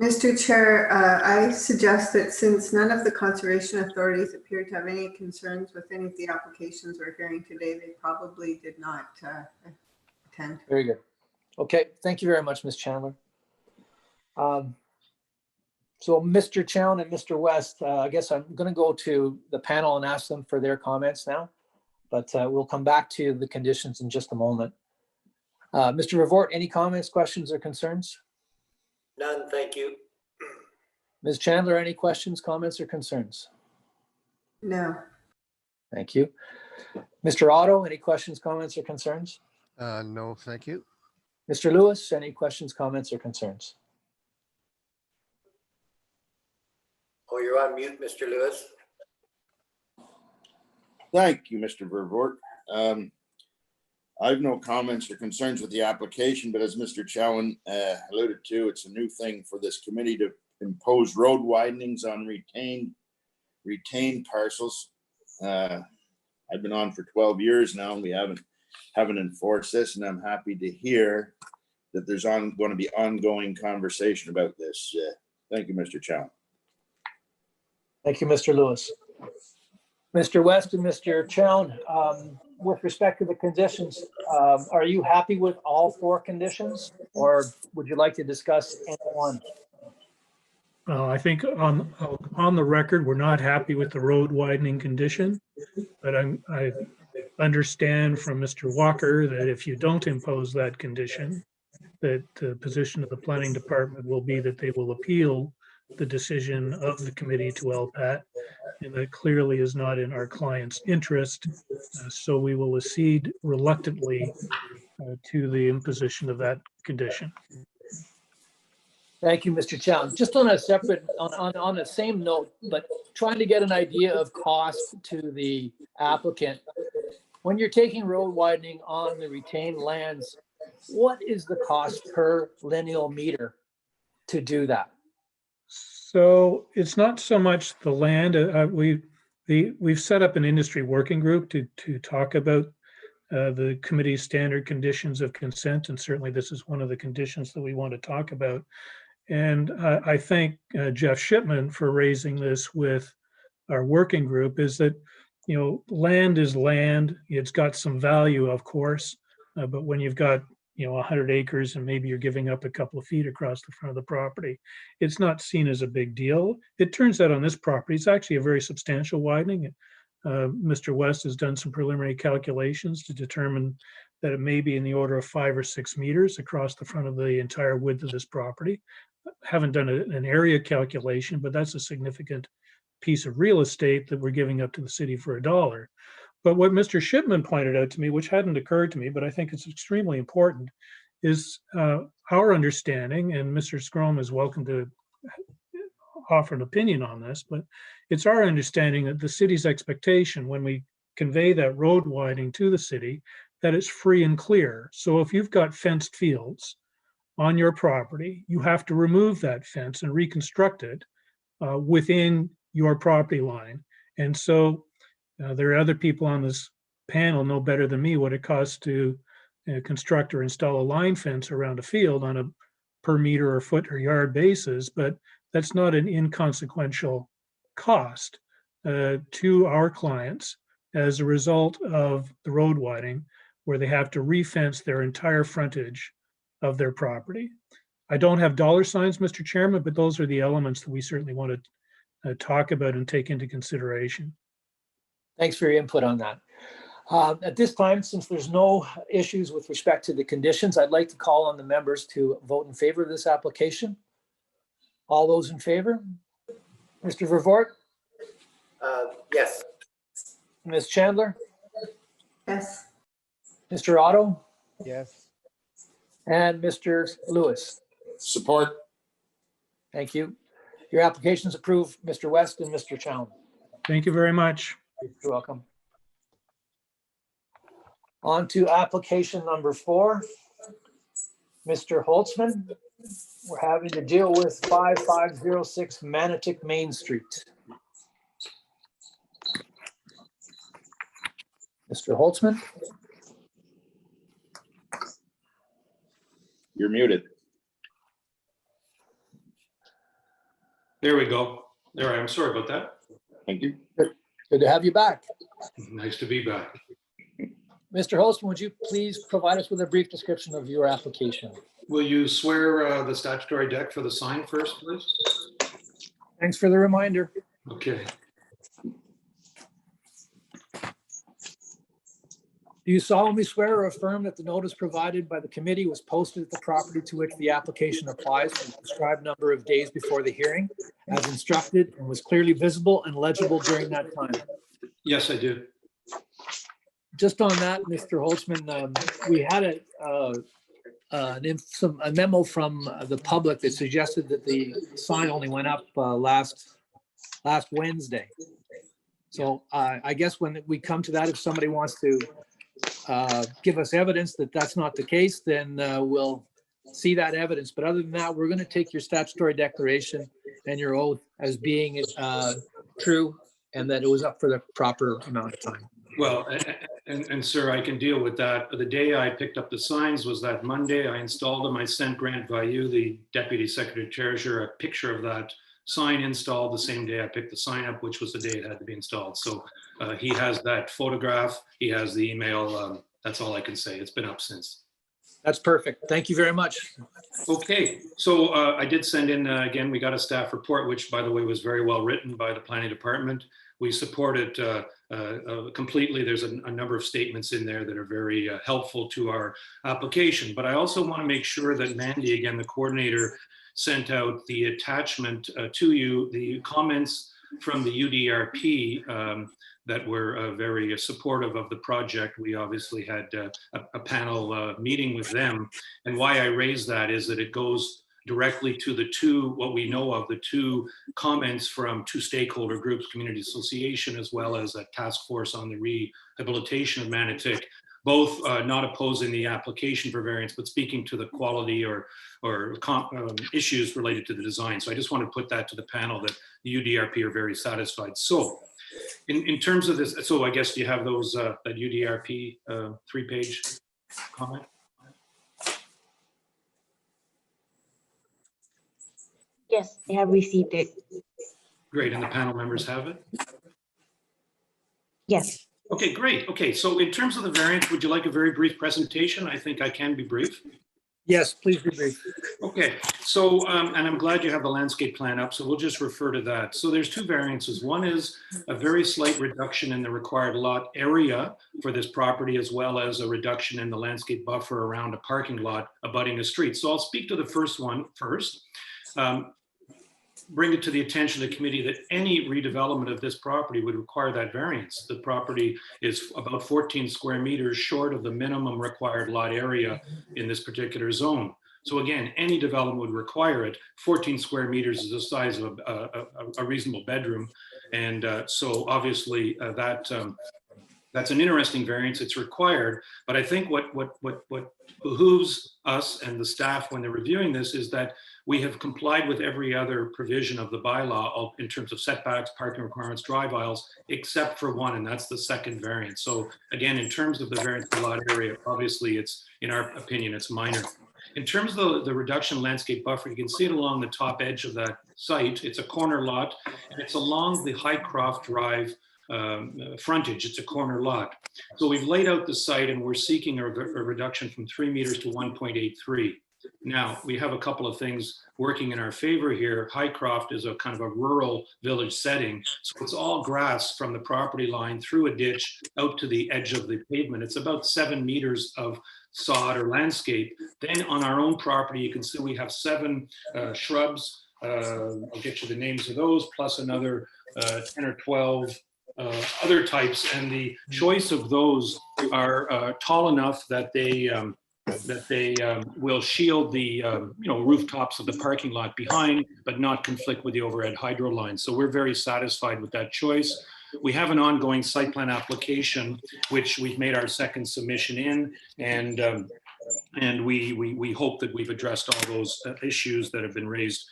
Mr. Chair, I suggest that since none of the conservation authorities appear to have any concerns with any of the applications we're hearing today, they probably did not attend. Very good. Okay, thank you very much, Ms. Chandler. So Mr. Chown and Mr. West, I guess I'm going to go to the panel and ask them for their comments now, but we'll come back to the conditions in just a moment. Mr. Revort, any comments, questions, or concerns? None, thank you. Ms. Chandler, any questions, comments, or concerns? No. Thank you. Mr. Otto, any questions, comments, or concerns? No, thank you. Mr. Lewis, any questions, comments, or concerns? Oh, you're on mute, Mr. Lewis. Thank you, Mr. Vervoort. I have no comments or concerns with the application, but as Mr. Chowan alluded to, it's a new thing for this committee to impose road widenings on retained parcels. I've been on for 12 years now, and we haven't enforced this, and I'm happy to hear that there's going to be ongoing conversation about this. Thank you, Mr. Chowan. Thank you, Mr. Lewis. Mr. West and Mr. Chown, with respect to the conditions, are you happy with all four conditions, or would you like to discuss any one? I think on the record, we're not happy with the road widening condition, but I understand from Mr. Walker that if you don't impose that condition, that the position of the planning department will be that they will appeal the decision of the committee to LPAT, and that clearly is not in our client's interest. So we will accede reluctantly to the imposition of that condition. Thank you, Mr. Chown. Just on a separate, on the same note, but trying to get an idea of cost to the applicant. When you're taking road widening on the retained lands, what is the cost per lineal meter to do that? So it's not so much the land. We've set up an industry working group to talk about the committee's standard conditions of consent, and certainly this is one of the conditions that we want to talk about. And I thank Jeff Shipman for raising this with our working group, is that, land is land. It's got some value, of course, but when you've got, 100 acres and maybe you're giving up a couple of feet across the front of the property, it's not seen as a big deal. It turns out on this property, it's actually a very substantial widening. Mr. West has done some preliminary calculations to determine that it may be in the order of 5 or 6 meters across the front of the entire width of this property. Haven't done an area calculation, but that's a significant piece of real estate that we're giving up to the city for $1. But what Mr. Shipman pointed out to me, which hadn't occurred to me, but I think it's extremely important, is our understanding, and Mr. Scrome is welcome to offer an opinion on this, but it's our understanding that the city's expectation when we convey that road widening to the city, that it's free and clear. So if you've got fenced fields on your property, you have to remove that fence and reconstruct it within your property line. And so there are other people on this panel know better than me what it costs to construct or install a line fence around a field on a per meter or foot or yard basis, but that's not an inconsequential cost to our clients as a result of the road widening, where they have to re-fence their entire frontage of their property. I don't have dollar signs, Mr. Chairman, but those are the elements that we certainly want to talk about and take into consideration. Thanks for your input on that. At this time, since there's no issues with respect to the conditions, I'd like to call on the members to vote in favor of this application. All those in favor? Mr. Vervoort? Yes. Ms. Chandler? Yes. Mr. Otto? Yes. And Mr. Lewis? Support. Thank you. Your application is approved, Mr. West and Mr. Chown. Thank you very much. You're welcome. On to application number 4. Mr. Holtzman, we're having to deal with 5506 Manotick Main Street. Mr. Holtzman? You're muted. There we go. There I am. Sorry about that. Thank you. Good to have you back. Nice to be back. Mr. Holtzman, would you please provide us with a brief description of your application? Will you swear the statutory deck for the sign first, please? Thanks for the reminder. Okay. Do you solemnly swear or affirm that the notice provided by the committee was posted at the property to which the application applies for the prescribed number of days before the hearing, as instructed, and was clearly visible and legible during that time? Yes, I do. Just on that, Mr. Holtzman, we had a memo from the public that suggested that the sign only went up last Wednesday. So I guess when we come to that, if somebody wants to give us evidence that that's not the case, then we'll see that evidence. But other than that, we're going to take your statutory declaration and your oath as being true and that it was up for the proper amount of time. Well, and sir, I can deal with that. The day I picked up the signs was that Monday. I installed them. I sent Grant Vailloux, the Deputy Secretary Treasurer, a picture of that sign installed the same day I picked the sign up, which was the day it had to be installed. So he has that photograph. He has the email. That's all I can say. It's been up since. That's perfect. Thank you very much. Okay, so I did send in, again, we got a staff report, which by the way was very well written by the planning department. We support it completely. There's a number of statements in there that are very helpful to our application. But I also want to make sure that Mandy, again, the coordinator, sent out the attachment to you, the comments from the UDRP that were very supportive of the project. We obviously had a panel meeting with them. And why I raise that is that it goes directly to the two, what we know of, the two comments from two stakeholder groups, Community Association, as well as a task force on the rehabilitation of Manotick, both not opposing the application for variance, but speaking to the quality or issues related to the design. So I just want to put that to the panel that the UDRP are very satisfied. So in terms of this, so I guess you have those, that UDRP 3-page comment? Yes, I have received it. Great, and the panel members have it? Yes. Okay, great. Okay, so in terms of the variance, would you like a very brief presentation? I think I can be brief. Yes, please be brief. Okay, so, and I'm glad you have the landscape plan up, so we'll just refer to that. So there's two variances. One is a very slight reduction in the required lot area for this property, as well as a reduction in the landscape buffer around a parking lot abutting a street. So I'll speak to the first one first. Bring it to the attention of the committee that any redevelopment of this property would require that variance. The property is about 14 square meters short of the minimum required lot area in this particular zone. So again, any development would require it. 14 square meters is the size of a reasonable bedroom. And so obviously that's an interesting variance. It's required, but I think what behooves us and the staff when they're reviewing this is that we have complied with every other provision of the bylaw in terms of setbacks, parking requirements, drive aisles, except for one, and that's the second variance. So again, in terms of the variance per lot area, obviously it's, in our opinion, it's minor. In terms of the reduction landscape buffer, you can see it along the top edge of that site. It's a corner lot, and it's along the Highcroft Drive frontage. It's a corner lot. So we've laid out the site and we're seeking a reduction from 3 meters to 1.83. Now, we have a couple of things working in our favor here. Highcroft is a kind of a rural village setting. So it's all grass from the property line through a ditch out to the edge of the pavement. It's about 7 meters of sod or landscape. Then on our own property, you can see we have 7 shrubs. I'll get you the names of those, plus another 10 or 12 other types, and the choice of those are tall enough that they will shield the rooftops of the parking lot behind, but not conflict with the overhead hydro line. So we're very satisfied with that choice. We have an ongoing site plan application, which we've made our second submission in, and we hope that we've addressed all those issues that have been raised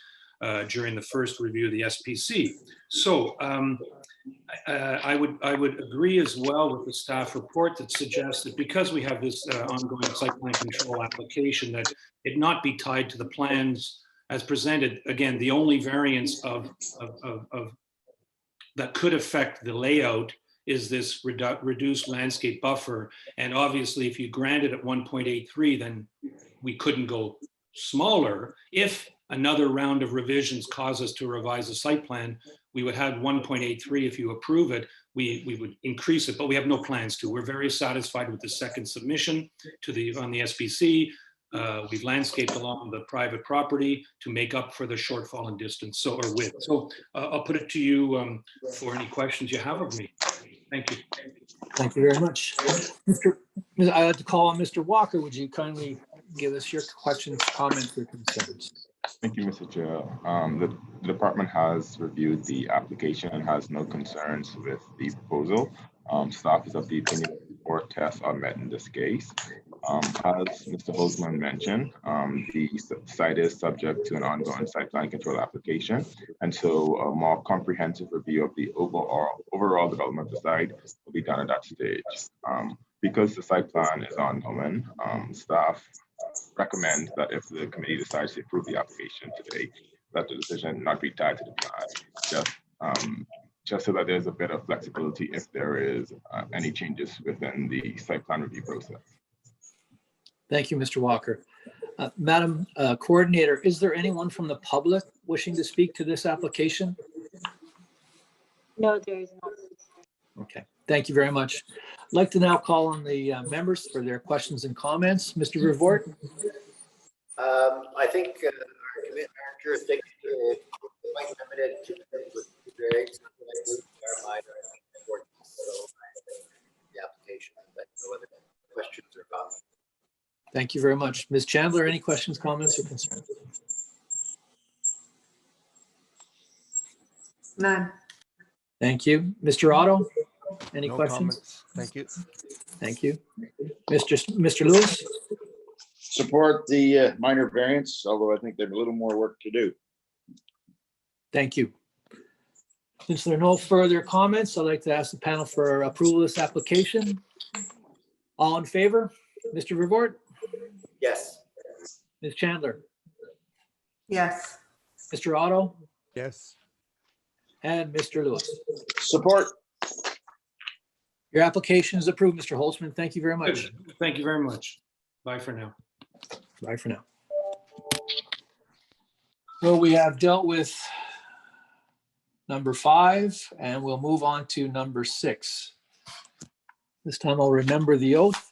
during the first review of the SPC. So I would agree as well with the staff report that suggests that because we have this ongoing site plan control application, that it not be tied to the plans as presented. Again, the only variance that could affect the layout is this reduced landscape buffer. And obviously, if you grant it at 1.83, then we couldn't go smaller. If another round of revisions cause us to revise the site plan, we would have 1.83. If you approve it, we would increase it, but we have no plans to. We're very satisfied with the second submission on the SPC. We've landscaped along the private property to make up for the shortfall in distance or width. So I'll put it to you for any questions you have of me. Thank you. Thank you very much. I'd like to call on Mr. Walker. Would you kindly give us your questions, comments, or concerns? Thank you, Mr. Chair. The department has reviewed the application and has no concerns with the proposal. Staff is of the opinion that the 4 tests are met in this case. As Mr. Holzman mentioned, the site is subject to an ongoing site plan control application, and so a more comprehensive review of the overall development of the site will be done at that stage. Because the site plan is ongoing, staff recommend that if the committee decides to approve the application today, that the decision not be tied to the plan, just so that there's a bit of flexibility if there is any changes within the site plan review process. Thank you, Mr. Walker. Madam Coordinator, is there anyone from the public wishing to speak to this application? No, there is not. Okay, thank you very much. I'd like to now call on the members for their questions and comments. Mr. Vervoort? I think our jurisdiction is quite limited to various the application, but no other questions or comments. Thank you very much. Ms. Chandler, any questions, comments, or concerns? None. Thank you. Mr. Otto, any No questions? comments. Thank you. Thank you. Mr. Lewis? Support the minor variance, although I think there's a little more work to do. Thank you. Since there are no further comments, I'd like to ask the panel for approval of this application. All in favor? Mr. Vervoort? Yes. Ms. Chandler? Yes. Mr. Otto, Yes. and Mr. Lewis. Support. Your application is approved, Mr. Holtzman. Thank you very much. Good. Thank you very much. Bye for now. Bye for now. So we have dealt with number 5, and we'll move on to number 6. This time I'll remember the oath.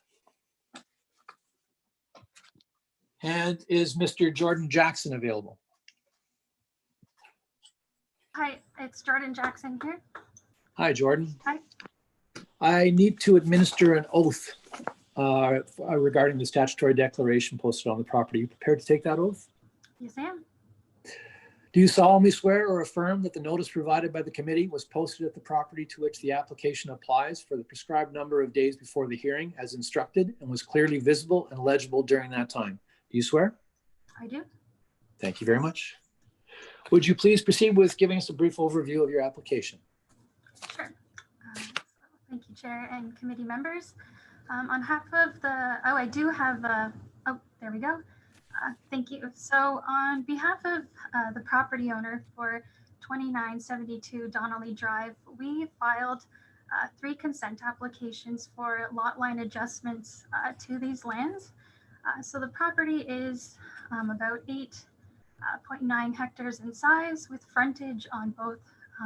And is Mr. Jordan Jackson available? Hi, it's Jordan Jackson here. Hi, Jordan. Hi. I need to administer an oath regarding the statutory declaration posted on the property. Are you prepared to take that oath? Yes, I am. Do you solemnly swear or affirm that the notice provided by the committee was posted at the property to which the application applies for the prescribed number of days before the hearing as instructed and was clearly visible and legible during that time? Do you swear? I do. Thank you very much. Would you please proceed with giving us a brief overview of your application? Sure. Thank you, Chair and committee members. On behalf of the, I do have there we go. Thank you. So on behalf of the property owner for 2972 Donnelly Drive, we filed 3 consent applications for lot line adjustments to these lands. So the property is about 8.9 hectares in size with frontage on both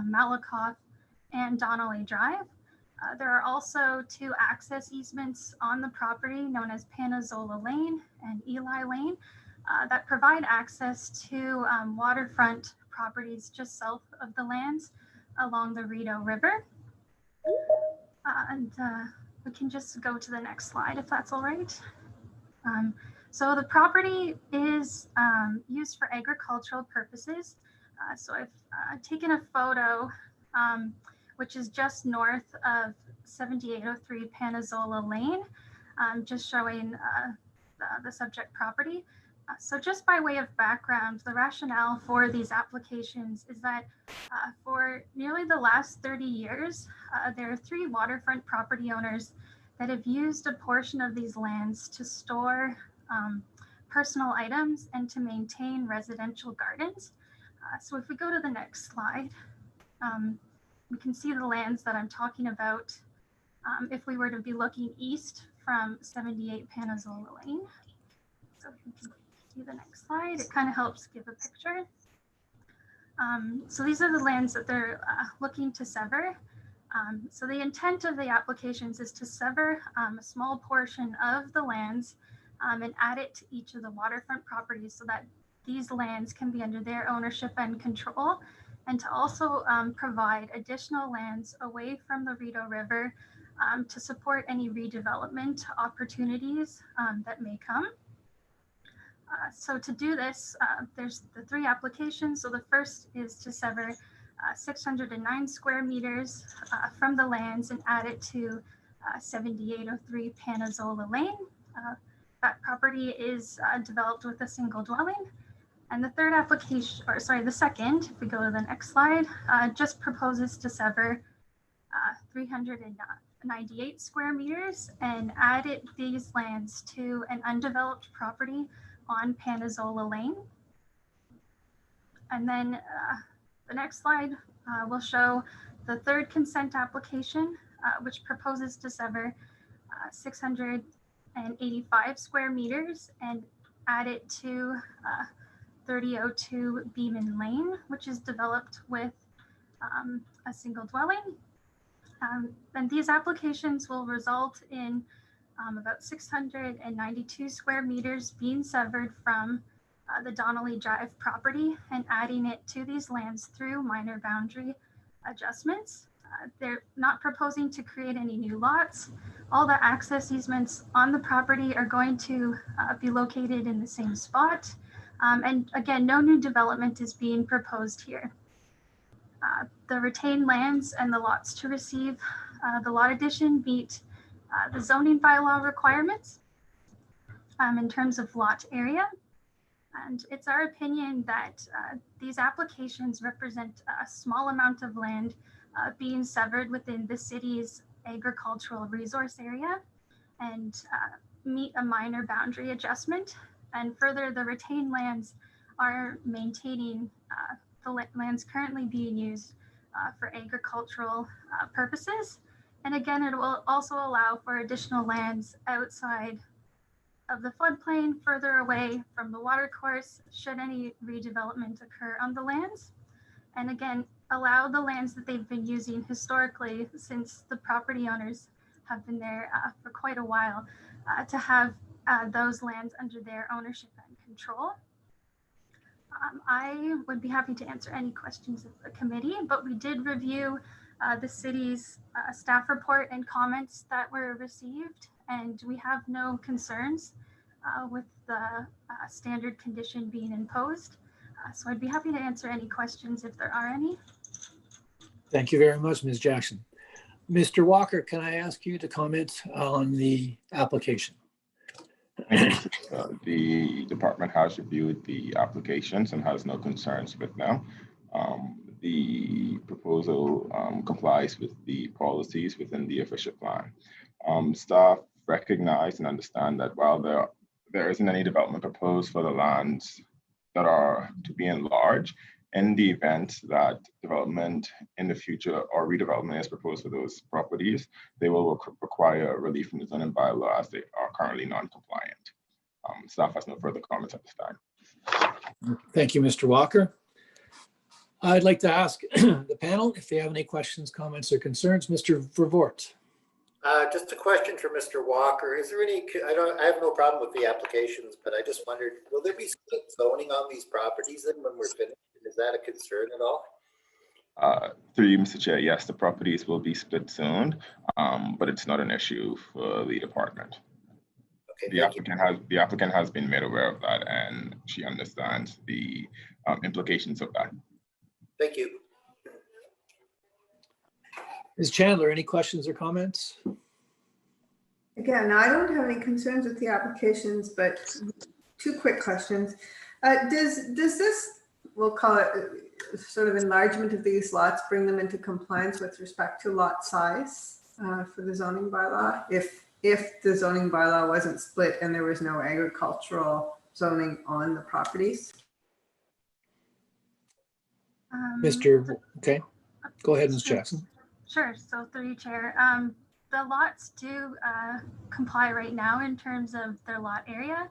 Malakoff and Donnelly Drive. There are also 2 access easements on the property known as Panazola Lane and Eli Lane that provide access to waterfront properties just south of the lands along the Rideau River. We can just go to the next slide if that's all right. So the property is used for agricultural purposes. So I've taken a photo which is just north of 7803 Panazola Lane, just showing the subject property. So just by way of background, the rationale for these applications is that for nearly the last 30 years, there are 3 waterfront property owners that have used a portion of these lands to store personal items and to maintain residential gardens. So if we go to the next slide, we can see the lands that I'm talking about if we were to be looking east from 78 Panazola Lane. So if we can see the next slide, it kind of helps give a picture. So these are the lands that they're looking to sever. So the intent of the applications is to sever a small portion of the lands and add it to each of the waterfront properties so that these lands can be under their ownership and control, and to also provide additional lands away from the Rideau River to support any redevelopment opportunities that may come. So to do this, there's the 3 applications. So the first is to sever 609 square meters from the lands and add it to 7803 Panazola Lane. That property is developed with a single dwelling. And the third application, or sorry, the second, if we go to the next slide, just proposes to sever 398 square meters and add these lands to an undeveloped property on Panazola Lane. And then the next slide will show the third consent application, which proposes to sever 685 square meters and add it to 3002 Beeman Lane, which is developed with a single dwelling. And these applications will result in about 692 square meters being severed from the Donnelly Drive property and adding it to these lands through minor boundary adjustments. They're not proposing to create any new lots. All the access easements on the property are going to be located in the same spot. And again, no new development is being proposed here. The retained lands and the lots to receive the lot addition meet the zoning bylaw requirements in terms of lot area. And it's our opinion that these applications represent a small amount of land being severed within the city's agricultural resource area and meet a minor boundary adjustment. And further, the retained lands are maintaining the lands currently being used for agricultural purposes. And again, it will also allow for additional lands outside of the floodplain, further away from the watercourse, should any redevelopment occur on the lands. And again, allow the lands that they've been using historically, since the property owners have been there for quite a while, to have those lands under their ownership and control. I would be happy to answer any questions of the committee, but we did review the city's staff report and comments that were received, and we have no concerns with the standard condition being imposed. So I'd be happy to answer any questions if there are any. Thank you very much, Ms. Jackson. Mr. Walker, can I ask you to comment on the application? The department has reviewed the applications and has no concerns with them. The proposal complies with the policies within the official plan. Staff recognize and understand that while there isn't any development proposed for the lands that are to be enlarged, in the event that development in the future or redevelopment is proposed for those properties, they will require relief from the zoning bylaw as they are currently non-compliant. Staff has no further comments at this time. Thank you, Mr. Walker. I'd like to ask the panel if they have any questions, comments, or concerns. Mr. Vervoort. Just a question for Mr. Walker. Is there any, I have no problem with the applications, but I just wondered, will there be split zoning on these properties then when we're finished? Is that a concern at all? Through you, Mr. Chair, yes, the properties will be split zoned, but it's not an issue for the department. Okay, the applicant has been made aware of that, and she understands the implications of that. Thank you. Ms. Chandler, any questions or comments? Again, I don't have any concerns with the applications, but two quick questions. Does this, we'll call it sort of enlargement of these lots, bring them into compliance with respect to lot size for the zoning bylaw? If the zoning bylaw wasn't split and there was no agricultural zoning on the properties? Okay, go ahead, Ms. Jackson. Sure, so through you, Chair. The lots do comply right now in terms of their lot area.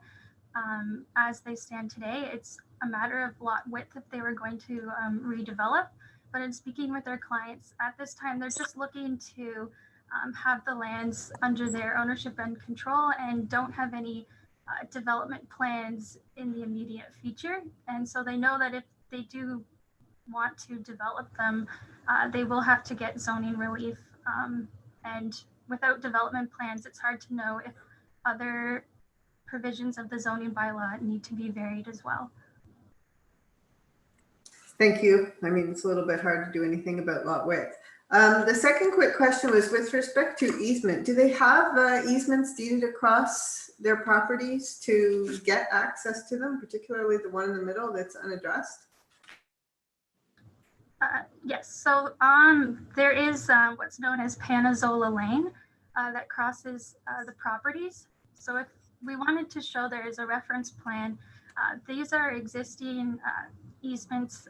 As they stand today, it's a matter of lot width if they were going to redevelop. But in speaking with their clients at this time, they're just looking to have the lands under their ownership and control and don't have any development plans in the immediate future. And so they know that if they do want to develop them, they will have to get zoning relief. And without development plans, it's hard to know if other provisions of the zoning bylaw need to be varied as well. Thank you. I mean, it's a little bit hard to do anything about lot width. The second quick question was with respect to easement. Do they have easements deeded across their properties to get access to them, particularly the one in the middle that's unaddressed? Yes, so there is what's known as Panazola Lane that crosses the properties. So if we wanted to show there is a reference plan, these are existing easements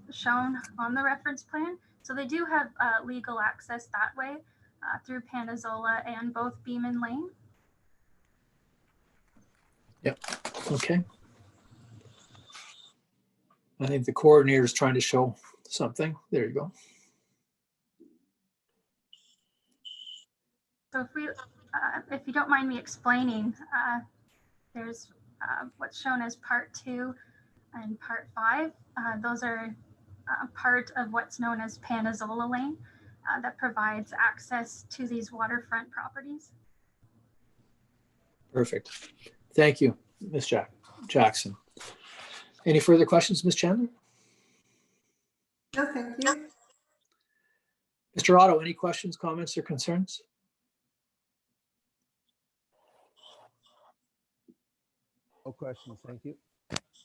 shown on the reference plan. So they do have legal access that way through Panazola and both Beeman Lane. Yep, okay. I think the coordinator is trying to show something. There you go. So if you don't mind me explaining, there's what's shown as part 2 and part 5. Those are part of what's known as Panazola Lane that provides access to these waterfront properties. Perfect. Thank you, Ms. Jackson. Any further questions, Ms. Chandler? No, thank you. Mr. Otto, any questions, comments, or concerns? No questions, thank you.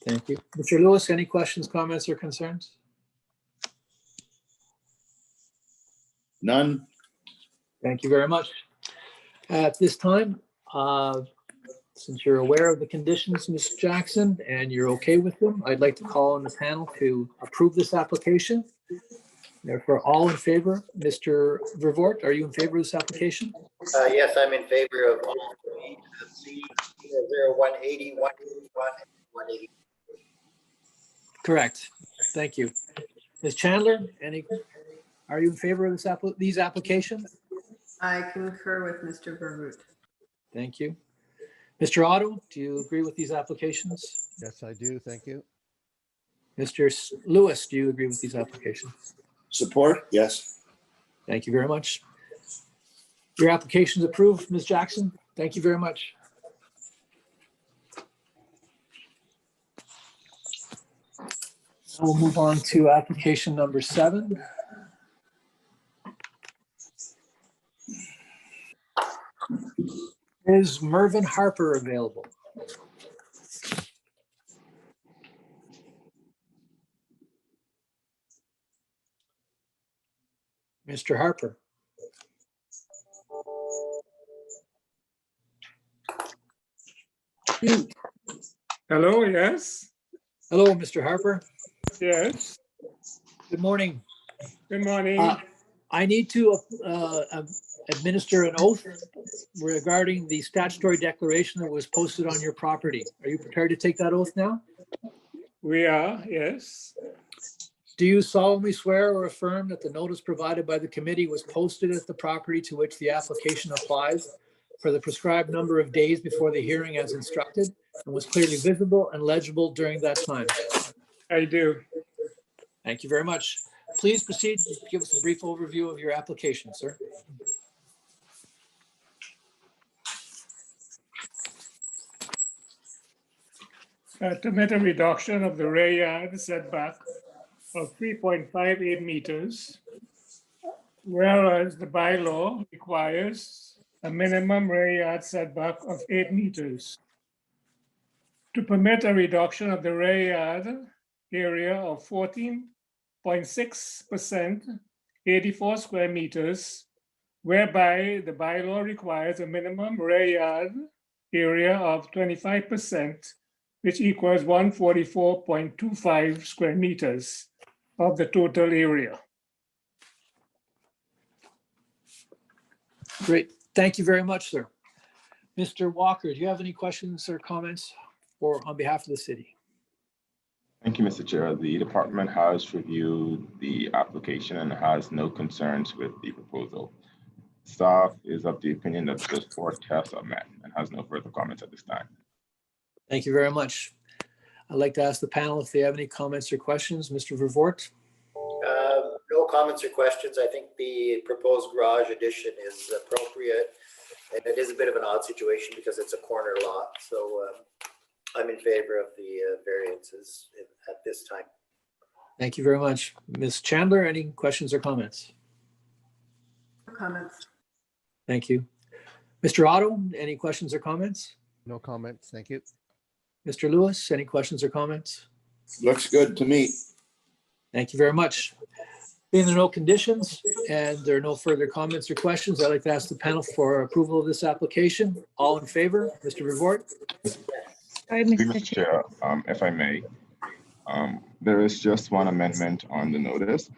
Thank you. Mr. Lewis, any questions, comments, or concerns? None. Thank you very much. At this time, Since you're aware of the conditions, Ms. Jackson, and you're okay with them, I'd like to call on the panel to approve this application. Therefore, all in favor, Mr. Vervoort, are you in favor of this application? Yes, I'm in favor of all three, 180, 181, and 180. Correct. Thank you. Ms. Chandler, are you in favor of these applications? I concur with Mr. Verwood. Thank you. Mr. Otto, do you agree with these applications? Yes, I do. Thank you. Mr. Lewis, do you agree with these applications? Support, yes. Thank you very much. Your application is approved, Ms. Jackson. Thank you very much. We'll move on to application number 7. Is Mervyn Harper available? Mr. Harper. Hello, yes. Hello, Mr. Harper. Yes. Good morning. Good morning. I need to administer an oath regarding the statutory declaration that was posted on your property. Are you prepared to take that oath now? We are, yes. Do you solemnly swear or affirm that the notice provided by the committee was posted at the property to which the application applies for the prescribed number of days before the hearing as instructed and was clearly visible and legible during that time? I do. Thank you very much. Please proceed to give us a brief overview of your application, sir. To permit a reduction of the rear yard setback of 3.58 meters, whereas the bylaw requires a minimum rear yard setback of 8 meters. To permit a reduction of the rear yard area of 14.6%, 84 square meters, whereby the bylaw requires a minimum rear yard area of 25%, which equals 144.25 square meters of the total area. Great. Thank you very much, sir. Mr. Walker, do you have any questions or comments on behalf of the city? Thank you, Mr. Chair. The department has reviewed the application and has no concerns with the proposal. Staff is of the opinion that the 4 tests are met and has no further comments at this time. Thank you very much. I'd like to ask the panel if they have any comments or questions. Mr. Vervoort? No comments or questions. I think the proposed garage addition is appropriate, and it is a bit of an odd situation because it's a corner lot. So I'm in favor of the variances at this time. Thank you very much. Ms. Chandler, any questions or comments? No comments. Thank you. Mr. Otto, any questions or comments? No comments. Thank you. Mr. Lewis, any questions or comments? Looks good to me. Thank you very much. Being there are no conditions and there are no further comments or questions, I'd like to ask the panel for approval of this application. All in favor, Mr. Vervoort? Mr. Chair, if I may, there is just one amendment on the notice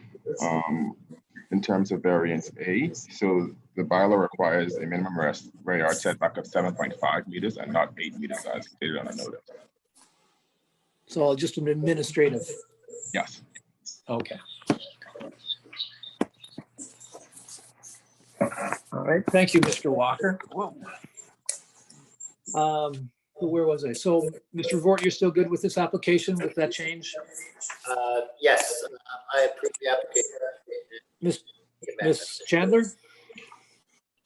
in terms of variance A. So the bylaw requires a minimum rear yard setback of 7.5 meters and not 8 meters as stated on the notice. So just an administrative. Yes. Okay. All right. Thank you, Mr. Walker. Whoa. Where was I? So, Mr. Vort, you're still good with this application with that change? Yes, I approve the application. Ms. Chandler?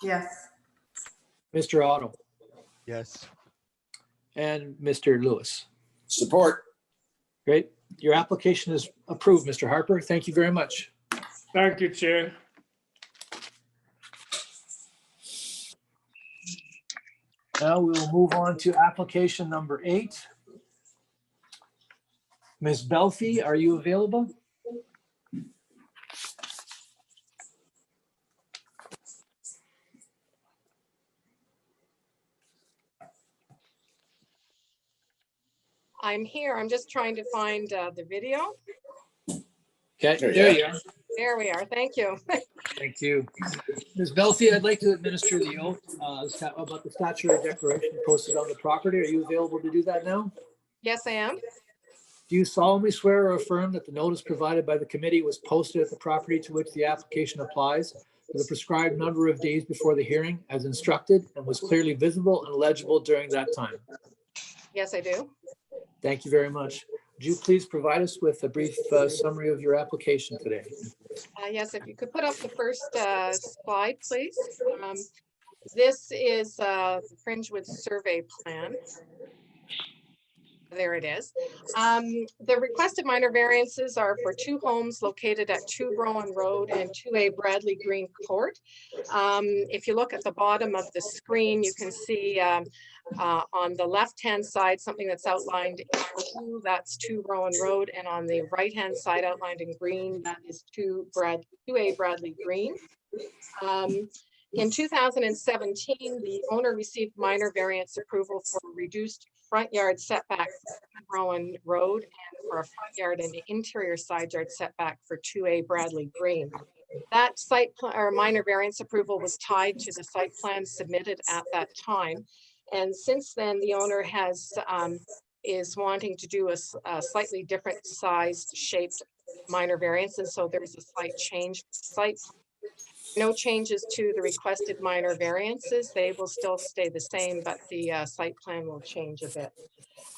Yes. Mr. Otto? Yes. And Mr. Lewis? Support. Great. Your application is approved, Mr. Harper. Thank you very much. Thank you, Chair. Now we will move on to application number 8. Ms. Belfi, are you available? I'm here. I'm just trying to find the video. Okay, there you are. There we are. Thank you. Thank you. Ms. Belfi, I'd like to administer the oath about the statutory declaration posted on the property. Are you available to do that now? Yes, I am. Do you solemnly swear or affirm that the notice provided by the committee was posted at the property to which the application applies for the prescribed number of days before the hearing as instructed and was clearly visible and legible during that time? Yes, I do. Thank you very much. Would you please provide us with a brief summary of your application today? Yes, if you could put up the first slide, please. This is the Fringewood survey plan. There it is. The requested minor variances are for 2 homes located at 2 Rowan Road and 2A Bradley Green Court. If you look at the bottom of the screen, you can see on the left-hand side, something that's outlined in blue, that's 2 Rowan Road, and on the right-hand side outlined in green, that is 2A Bradley Green. In 2017, the owner received minor variance approval for reduced front yard setback for Rowan Road and for a front yard and interior side yard setback for 2A Bradley Green. That site or minor variance approval was tied to the site plan submitted at that time. And since then, the owner has is wanting to do a slightly different sized shaped minor variance. And so there's a slight change site. No changes to the requested minor variances. They will still stay the same, but the site plan will change a bit.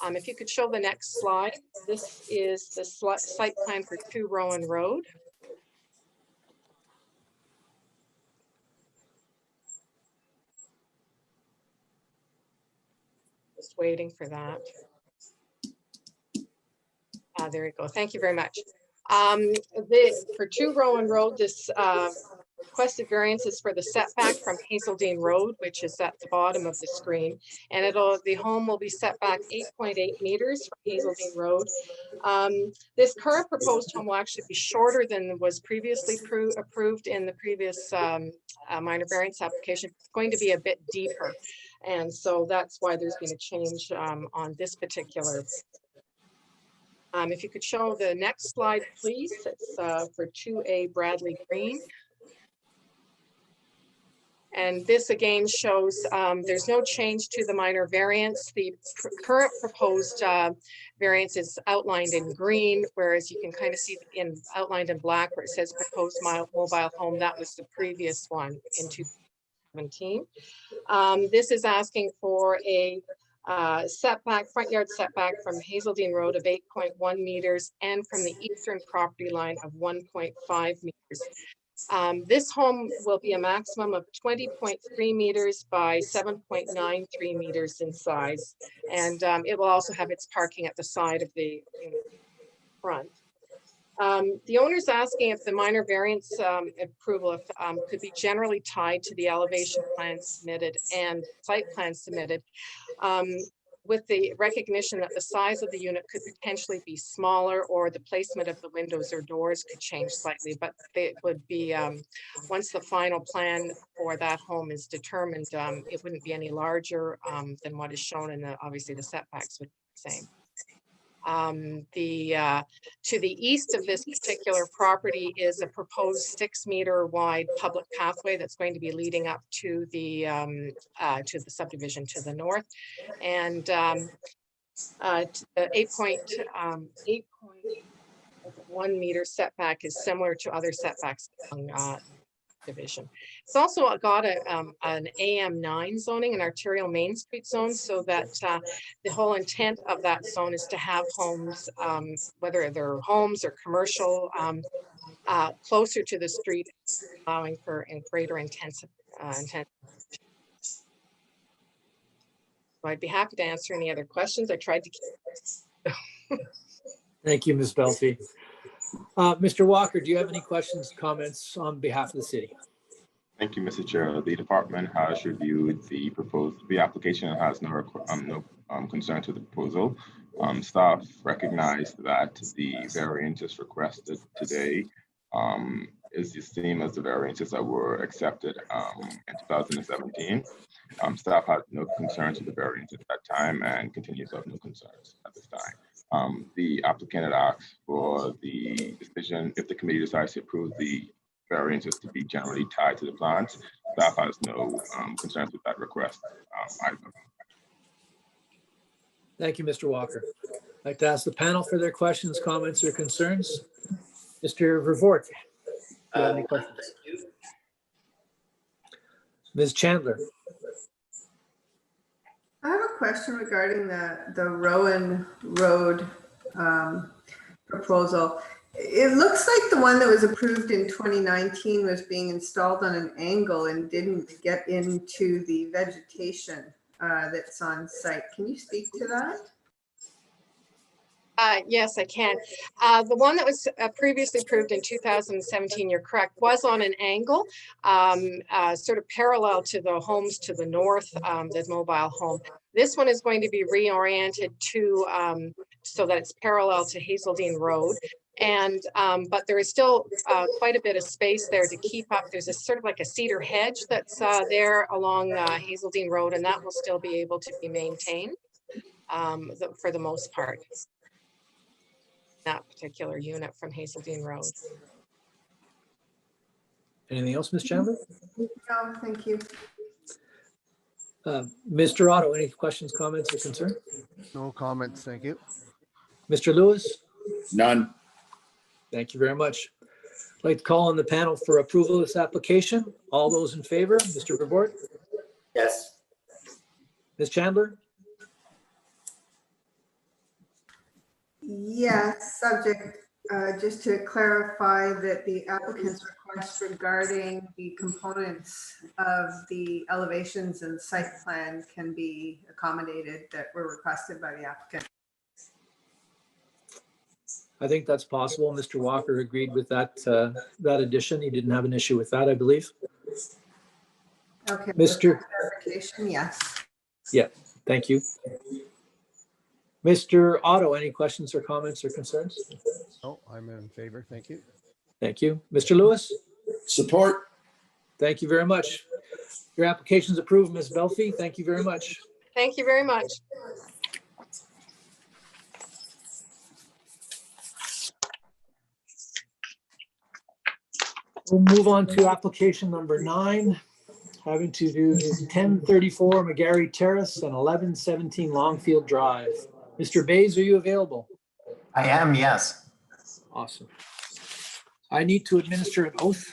If you could show the next slide, this is the site plan for 2 Rowan Road. Just waiting for that. There we go. Thank you very much. For 2 Rowan Road, this requested variance is for the setback from Hazeldean Road, which is at the bottom of the screen, and the home will be set back 8.8 meters from Hazeldean Road. This current proposed home will actually be shorter than was previously approved in the previous minor variance application. It's going to be a bit deeper, and so that's why there's been a change on this particular. If you could show the next slide, please. It's for 2A Bradley Green. And this again shows there's no change to the minor variance. The current proposed variance is outlined in green, whereas you can kind of see outlined in black where it says proposed mobile home. That was the previous one in 2017. This is asking for a front yard setback from Hazeldean Road of 8.1 meters and from the eastern property line of 1.5 meters. This home will be a maximum of 20.3 meters by 7.93 meters in size. And it will also have its parking at the side of the front. The owner's asking if the minor variance approval could be generally tied to the elevation plan submitted and site plan submitted, with the recognition that the size of the unit could potentially be smaller or the placement of the windows or doors could change slightly, but it would be, once the final plan for that home is determined, it wouldn't be any larger than what is shown in obviously the setbacks would be the same. To the east of this particular property is a proposed 6-meter wide public pathway that's going to be leading up to the subdivision to the north, and the 8.1 meter setback is similar to other setbacks along division. It's also got an AM9 zoning, an arterial Main Street zone, so that the whole intent of that zone is to have homes, whether they're homes or commercial, closer to the street, allowing for greater intensive. So I'd be happy to answer any other questions. I tried to keep. Thank you, Ms. Belfi. Mr. Walker, do you have any questions, comments on behalf of the city? Thank you, Mr. Chair. The department has reviewed the application and has no concern to the proposal. Staff recognized that the variance is requested today is the same as the variances that were accepted in 2017. Staff had no concerns with the variance at that time and continues to have no concerns at this time. The applicant had asked for the decision, if the committee decides to approve the variances, to be generally tied to the plans. Staff has no concerns with that request either. Thank you, Mr. Walker. I'd like to ask the panel for their questions, comments, or concerns. Mr. Vervoort, do you have any questions? Thank you. Ms. Chandler. I have a question regarding the Rowan Road proposal. It looks like the one that was approved in 2019 was being installed on an angle and didn't get into the vegetation that's on site. Can you speak to that? Yes, I can. The one that was previously approved in 2017, you're correct, was on an angle, sort of parallel to the homes to the north, the mobile home. This one is going to be reoriented to so that it's parallel to Hazeldine Road. And but there is still quite a bit of space there to keep up. There's a sort of like a cedar hedge that's there along Hazeldine Road, and that will still be able to be maintained for the most part. That particular unit from Hazeldine Road. Anything else, Ms. Chandler? No, thank you. Mr. Otto, any questions, comments, or concerns? No comments, thank you. Mr. Lewis? None. Thank you very much. I'd like to call on the panel for approval of this application. All those in favor, Mr. Vervoort? Yes. Ms. Chandler? Yes, subject, just to clarify that the applicant's request regarding the components of the elevations and site plan can be accommodated that were requested by the applicant. I think that's possible. Mr. Walker agreed with that that addition. He didn't have an issue with that, I believe. Okay. Mr. Clarification, yes. Yeah, thank you. Mr. Otto, any questions or comments or concerns? No, I'm in favor, thank you. Thank you. Mr. Lewis? Support. Thank you very much. Your application is approved, Ms. Belfi. Thank you very much. Thank you very much. We'll move on to application number 9, having to do 1034 McGarry Terrace and 1117 Longfield Drive. Mr. Bays, are you available? I am, yes. Awesome. I need to administer an oath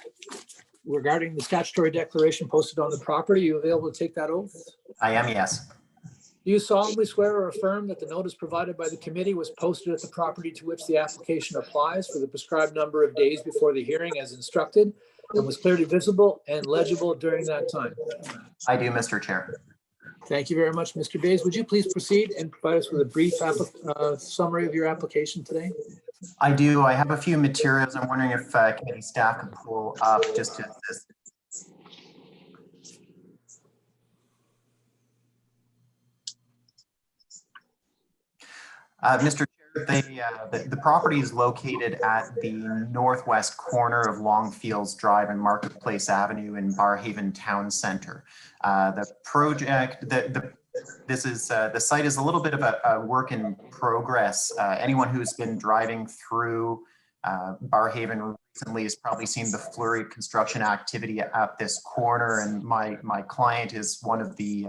regarding the statutory declaration posted on the property. Are you available to take that oath? I am, yes. Do you solemnly swear or affirm that the notice provided by the committee was posted at the property to which the application applies for the prescribed number of days before the hearing as instructed and was clearly visible and legible during that time? I do, Mr. Chair. Thank you very much, Mr. Bays. Would you please proceed and provide us with a brief summary of your application today? I do. I have a few materials. I'm wondering if committee staff can pull up just to assist. Mr. Chair, the property is located at the northwest corner of Longfields Drive and Marketplace Avenue in Barrhaven Town Center. The project, the site is a little bit of a work in progress. Anyone who's been driving through Barrhaven recently has probably seen the flurried construction activity at this corner, and my client is one of the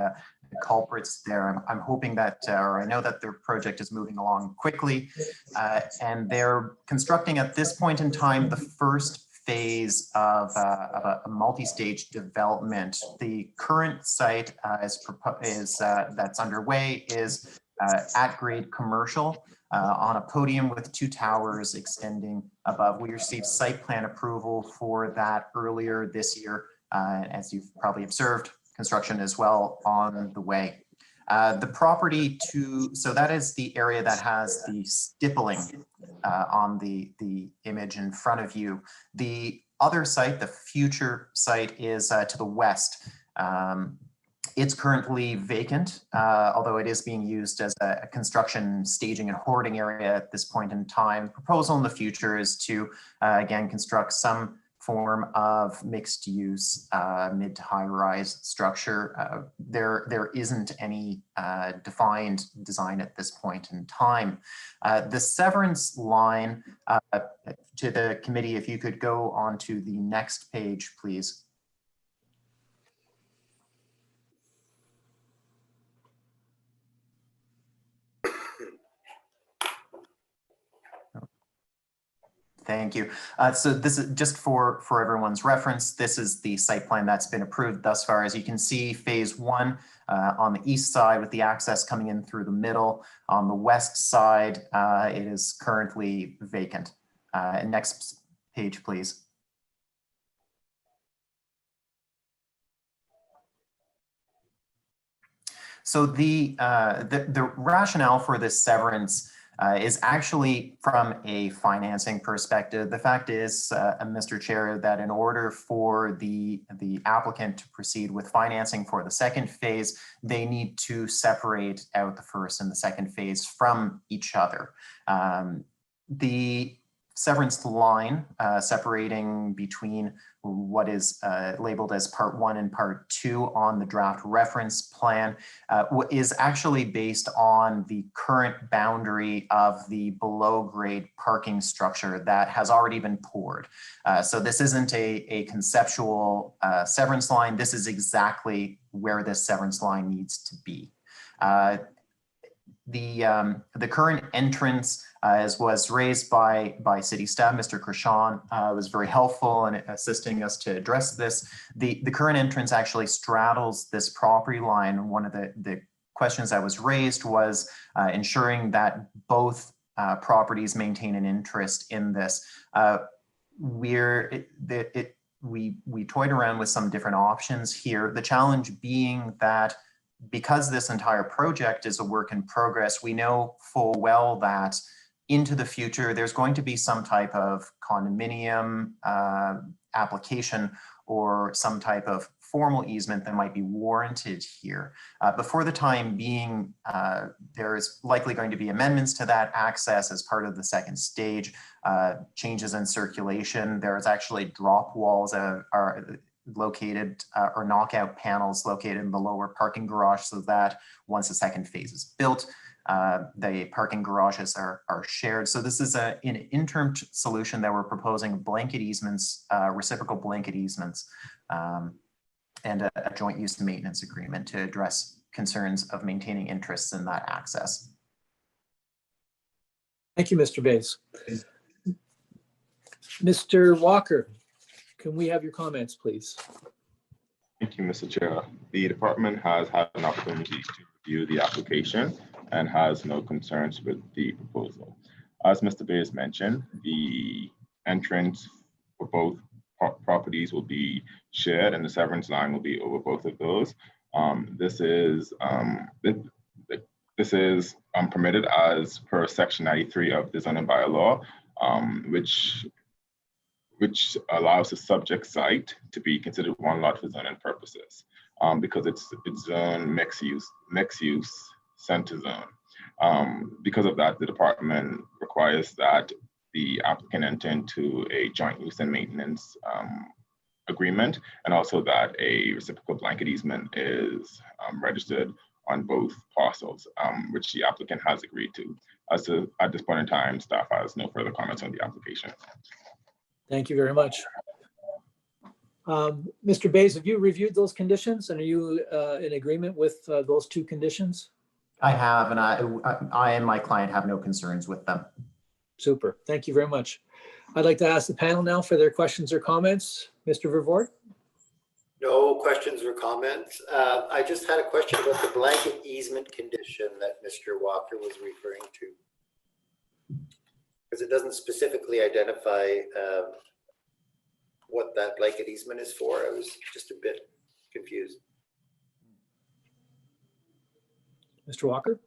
culprits there. I'm hoping that, or I know that their project is moving along quickly, and they're constructing at this point in time the first phase of a multi-stage development. The current site that's underway is at-grade commercial on a podium with 2 towers extending above. We received site plan approval for that earlier this year. As you've probably observed, construction is well on the way. The property so that is the area that has the stippling on the image in front of you. The other site, the future site, is to the west. It's currently vacant, although it is being used as a construction, staging, and hoarding area at this point in time. Proposal in the future is to, again, construct some form of mixed use mid to high rise structure. There isn't any defined design at this point in time. The severance line to the committee, if you could go on to the next page, please. Thank you. So this is just for everyone's reference. This is the site plan that's been approved thus far. As you can see, phase one on the east side with the access coming in through the middle. On the west side, it is currently vacant. Next page, please. So the rationale for this severance is actually from a financing perspective. The fact is, Mr. Chair, that in order for the applicant to proceed with financing for the second phase, they need to separate out the first and the second phase from each other. The severance line separating between what is labeled as part 1 and part 2 on the draft reference plan is actually based on the current boundary of the below grade parking structure that has already been poured. So this isn't a conceptual severance line. This is exactly where this severance line needs to be. The current entrance, as was raised by city staff, Mr. Krishan was very helpful in assisting us to address this. The current entrance actually straddles this property line. One of the questions that was raised was ensuring that both properties maintain an interest in this. We toyed around with some different options here. The challenge being that because this entire project is a work in progress, we know full well that into the future, there's going to be some type of condominium application or some type of formal easement that might be warranted here. But for the time being, there is likely going to be amendments to that access as part of the second stage, changes in circulation. There is actually drop walls that are located or knockout panels located in the lower parking garage so that once the second phase is built, the parking garages are shared. So this is an interim solution that we're proposing: blanket easements, reciprocal blanket easements, and a joint use and maintenance agreement to address concerns of maintaining interests in that access. Thank you, Mr. Bays. Mr. Walker, can we have your comments, please? Thank you, Mr. Chair. The department has had an opportunity to review the application and has no concerns with the proposal. As Mr. Bays mentioned, the entrance for both properties will be shared and the severance line will be over both of those. This is permitted as per section 93 of the zoning bylaw, which allows the subject site to be considered one lot for zoning purposes, because it's zone mixed use center zone. Because of that, the department requires that the applicant enter into a joint use and maintenance agreement, and also that a reciprocal blanket easement is registered on both parcels, which the applicant has agreed to. At this point in time, staff has no further comments on the application. Thank you very much. Mr. Bays, have you reviewed those conditions and are you in agreement with those two conditions? I have, and I and my client have no concerns with them. Super. Thank you very much. I'd like to ask the panel now for their questions or comments. Mr. Vervoort? No questions or comments. I just had a question about the blanket easement condition that Mr. Walker was referring to, because it doesn't specifically identify what that blanket easement is for. I was just a bit confused. Mr. Walker?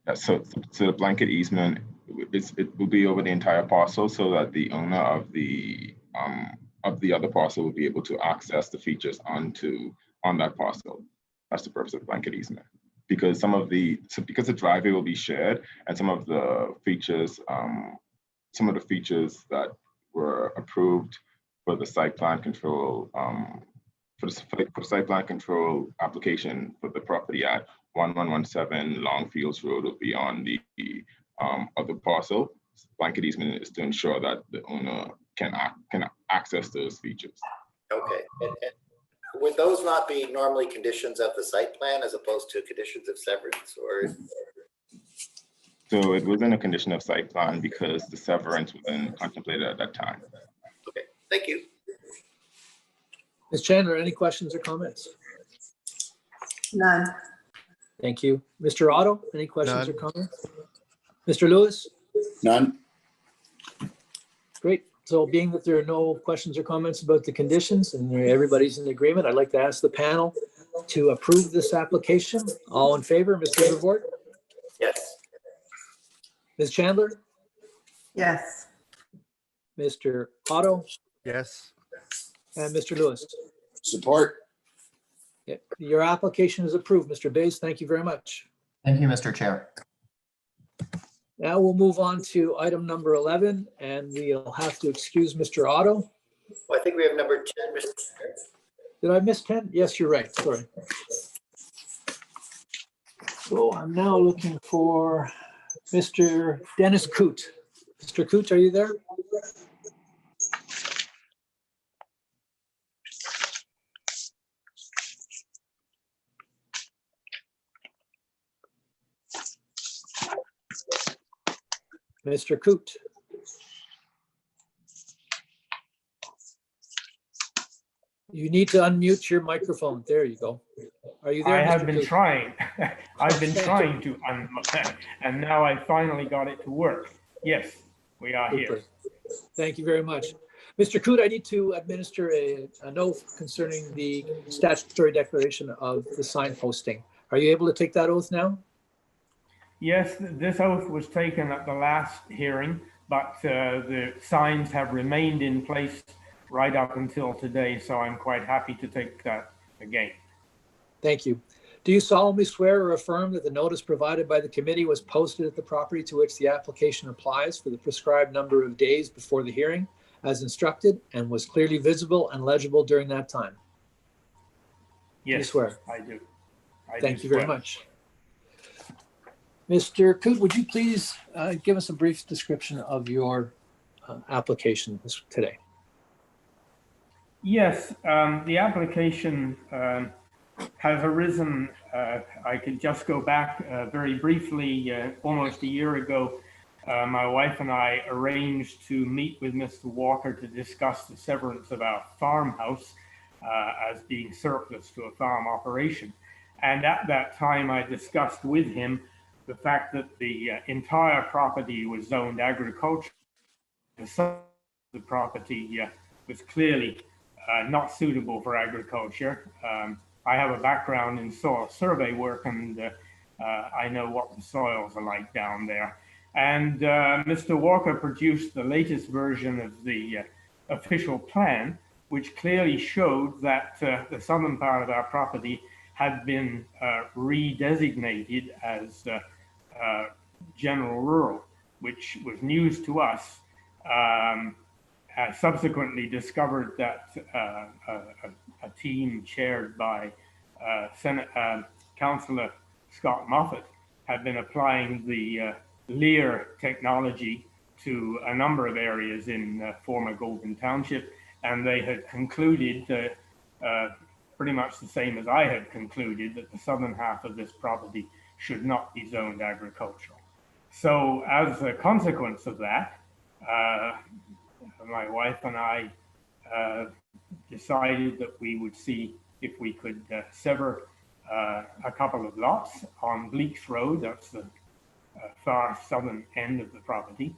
Yeah, so the blanket easement, it will be over the entire parcel so that the owner of the other parcel will be able to access the features on that parcel. That's the purpose of the blanket easement. Because because the driveway will be shared and some of the features that were approved for the site plan control, for the site plan control application for the property at 1117 Longfields Road will be on the other parcel. Blanket easement is to ensure that the owner can access those features. Okay. And would those not be normally conditions of the site plan as opposed to conditions of severance, or? So it wasn't a condition of site plan because the severance wasn't contemplated at that time. Okay, thank you. Ms. Chandler, any questions or comments? None. Thank you. Mr. Otto, any questions None. or comments? Mr. Lewis? None. Great. So being that there are no questions or comments about the conditions and everybody's in agreement, I'd like to ask the panel to approve this application. All in favor, Mr. Vervoort? Yes. Ms. Chandler? Yes. Mr. Otto? Yes. And Mr. Lewis? Support. Yeah, your application is approved. Mr. Bays, thank you very much. Thank you, Mr. Chair. Now we'll move on to item number 11, and we'll have to excuse Mr. Otto. Well, I think we have number 10, Mr. Chair. Did I miss 10? Yes, you're right. Sorry. So I'm now looking for Mr. Dennis Coote. Mr. Coote, are you there? Mr. Coote. You need to unmute your microphone. There you go. Are you there? I have Mr. been Coote? trying. I've been trying to, and now I finally got it to work. Yes, we are here. Super. Thank you very much. Mr. Coote, I need to administer a oath concerning the statutory declaration of the sign posting. Are you able to take that oath now? Yes, this oath was taken at the last hearing, but the signs have remained in place right up until today, so I'm quite happy to take that again. Thank you. Do you solemnly swear or affirm that the notice provided by the committee was posted at the property to which the application applies for the prescribed number of days before the hearing as instructed and was clearly visible and legible during that time? Yes, Do you swear? I do. Thank you very much. Mr. Coote, would you please give us a brief description of your application today? Yes, the application has arisen. I could just go back very briefly. Almost a year ago, my wife and I arranged to meet with Mr. Walker to discuss the severance of our farmhouse as being surplus to a farm operation. And at that time, I discussed with him the fact that the entire property was zoned agriculture. The property was clearly not suitable for agriculture. I have a background in soil survey work, and I know what the soils are like down there. And Mr. Walker produced the latest version of the official plan, which clearly showed that the southern part of our property had been redesignated as general rural, which was news to us. I subsequently discovered that a team chaired by Councillor Scott Moffat had been applying the Lear technology to a number of areas in former Golden Township, and they had concluded pretty much the same as I had concluded, that the southern half of this property should not be zoned agricultural. So as a consequence of that, my wife and I decided that we would see if we could sever a couple of lots on Bleaks Road. That's the far southern end of the property.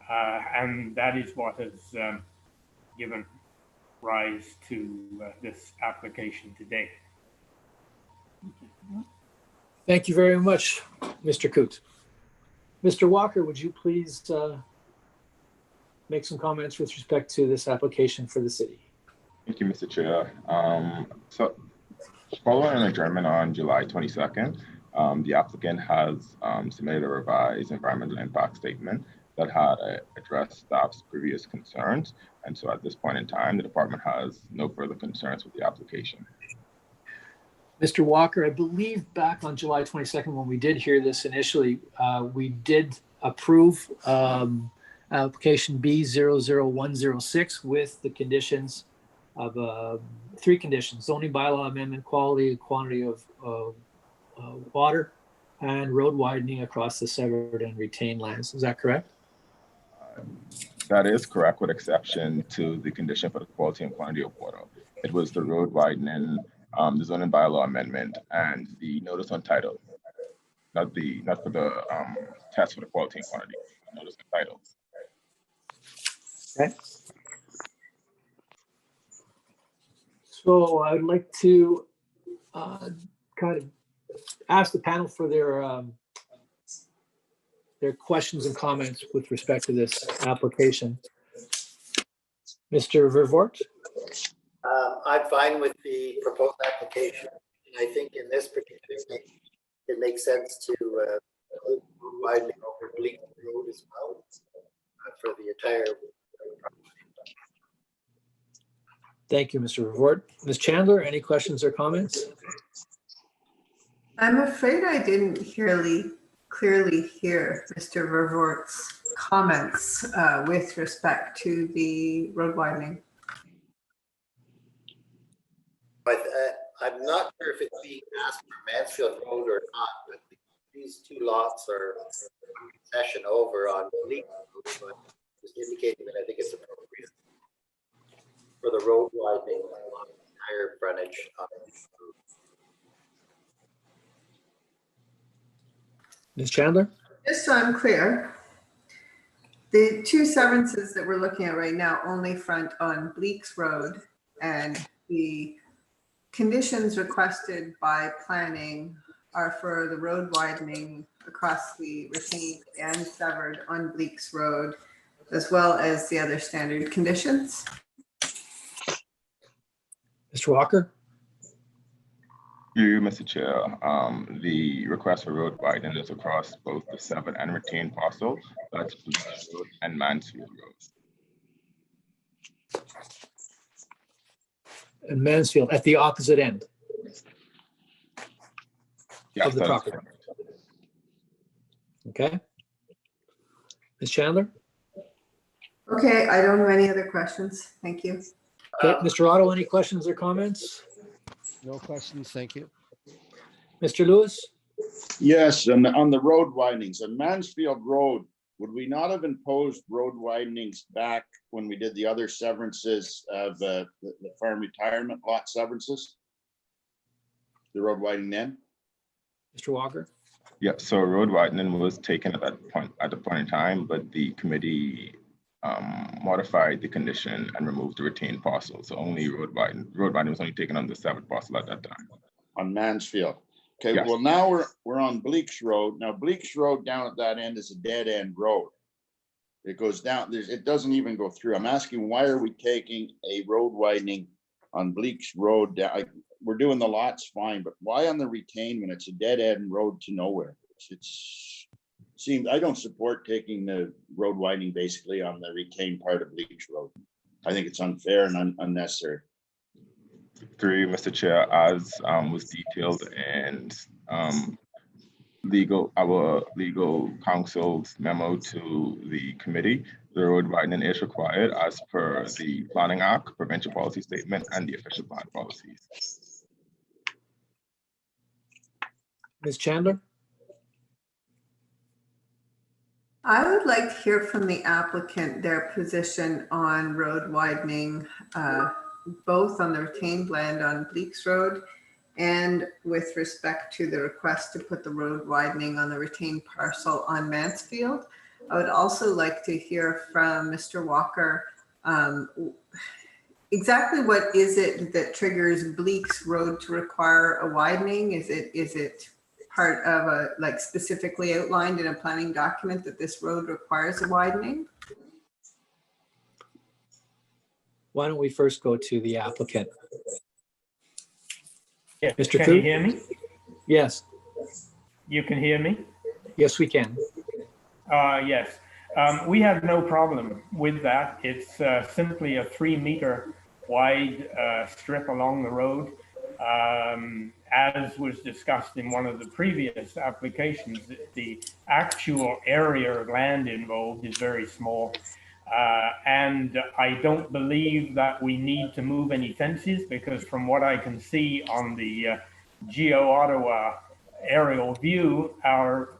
And that is what has given rise to this application today. Thank you very much, Mr. Coote. Mr. Walker, would you please make some comments with respect to this application for the city? Thank you, Mr. Chair. So following an adjournment on July 22nd, the applicant has submitted a revised environmental impact statement that had addressed staff's previous concerns. And so at this point in time, the department has no further concerns with the application. Mr. Walker, I believe back on July 22nd, when we did hear this initially, we did approve application B00106 with the conditions of 3 conditions: zoning bylaw amendment, quality and quantity of water, and road widening across the severed and retained lands. Is that correct? That is correct, with exception to the condition for the quality and quantity of water. It was the road widening, the zoning bylaw amendment, and the notice on title. Not for the test for the quality and quantity. Notice on title. Okay. So I'd like to kind of ask the panel for their questions and comments with respect to this application. Mr. Vervoort? I'm fine with the proposed application. And I think in this particular case, it makes sense to include widening over Bleak Road as well for the entire property. Thank you, Mr. Vervoort. Ms. Chandler, any questions or comments? I'm afraid I didn't clearly hear Mr. Vervoort's comments with respect to the road widening. But I'm not sure if it's being asked for Mansfield Road or not, but these 2 lots are concession over on Bleak Road, but just indicating that I think it's appropriate for the road widening along the entire frontage on Bleak Road. Ms. Chandler? Just so I'm clear, the 2 severances that we're looking at right now only front on Bleak's Road, and the conditions requested by planning are for the road widening across the retained and severed on Bleak's Road, as well as the other standard conditions. Mr. Walker? You, Mr. Chair, the request for road widening is across both the severed and retained parcel. That's Bleak Road and Mansfield Road. And Mansfield at the opposite end of the property. Okay. Ms. Chandler? Okay, I don't have any other questions. Thank you. Okay, Mr. Otto, any questions or comments? No questions, thank you. Mr. Lewis? Yes, and on the road widenings, on Mansfield Road, would we not have imposed road widenings back when we did the other severances of the farm retirement lot severances? The road widening then? Mr. Walker? Yeah, so road widening was taken at the point in time, but the committee modified the condition and removed the retained parcel. So only road widening was only taken on the severed parcel at that time. On Mansfield. Okay, Yes. well now we're on Bleak's Road. Now Bleak's Road down at that end is a dead end road. It goes down, it doesn't even go through. I'm asking, why are we taking a road widening on Bleak's Road? We're doing the lots fine, but why on the retained when it's a dead end road to nowhere? Seems I don't support taking the road widening basically on the retained part of Bleak's Road. I think it's unfair and unnecessary. Through Mr. Chair, as was detailed and our legal counsel's memo to the committee, the road widening is required as per the Planning Act, provincial policy statement, and the official plan policies. Ms. Chandler? I would like to hear from the applicant their position on road widening, both on the retained land on Bleak's Road and with respect to the request to put the road widening on the retained parcel on Mansfield. I would also like to hear from Mr. Walker exactly what is it that triggers Bleak's Road to require a widening? Is it part of a, like, specifically outlined in a planning document that this road requires a widening? Why don't we first go to the applicant? Yeah, Mr. can Coote? you hear me? Yes. You can hear me? Yes, we can. Yes. We have no problem with that. It's simply a 3-meter wide strip along the road. As was discussed in one of the previous applications, the actual area of land involved is very small. And I don't believe that we need to move any fences, because from what I can see on the Geo-Ottawa aerial view, our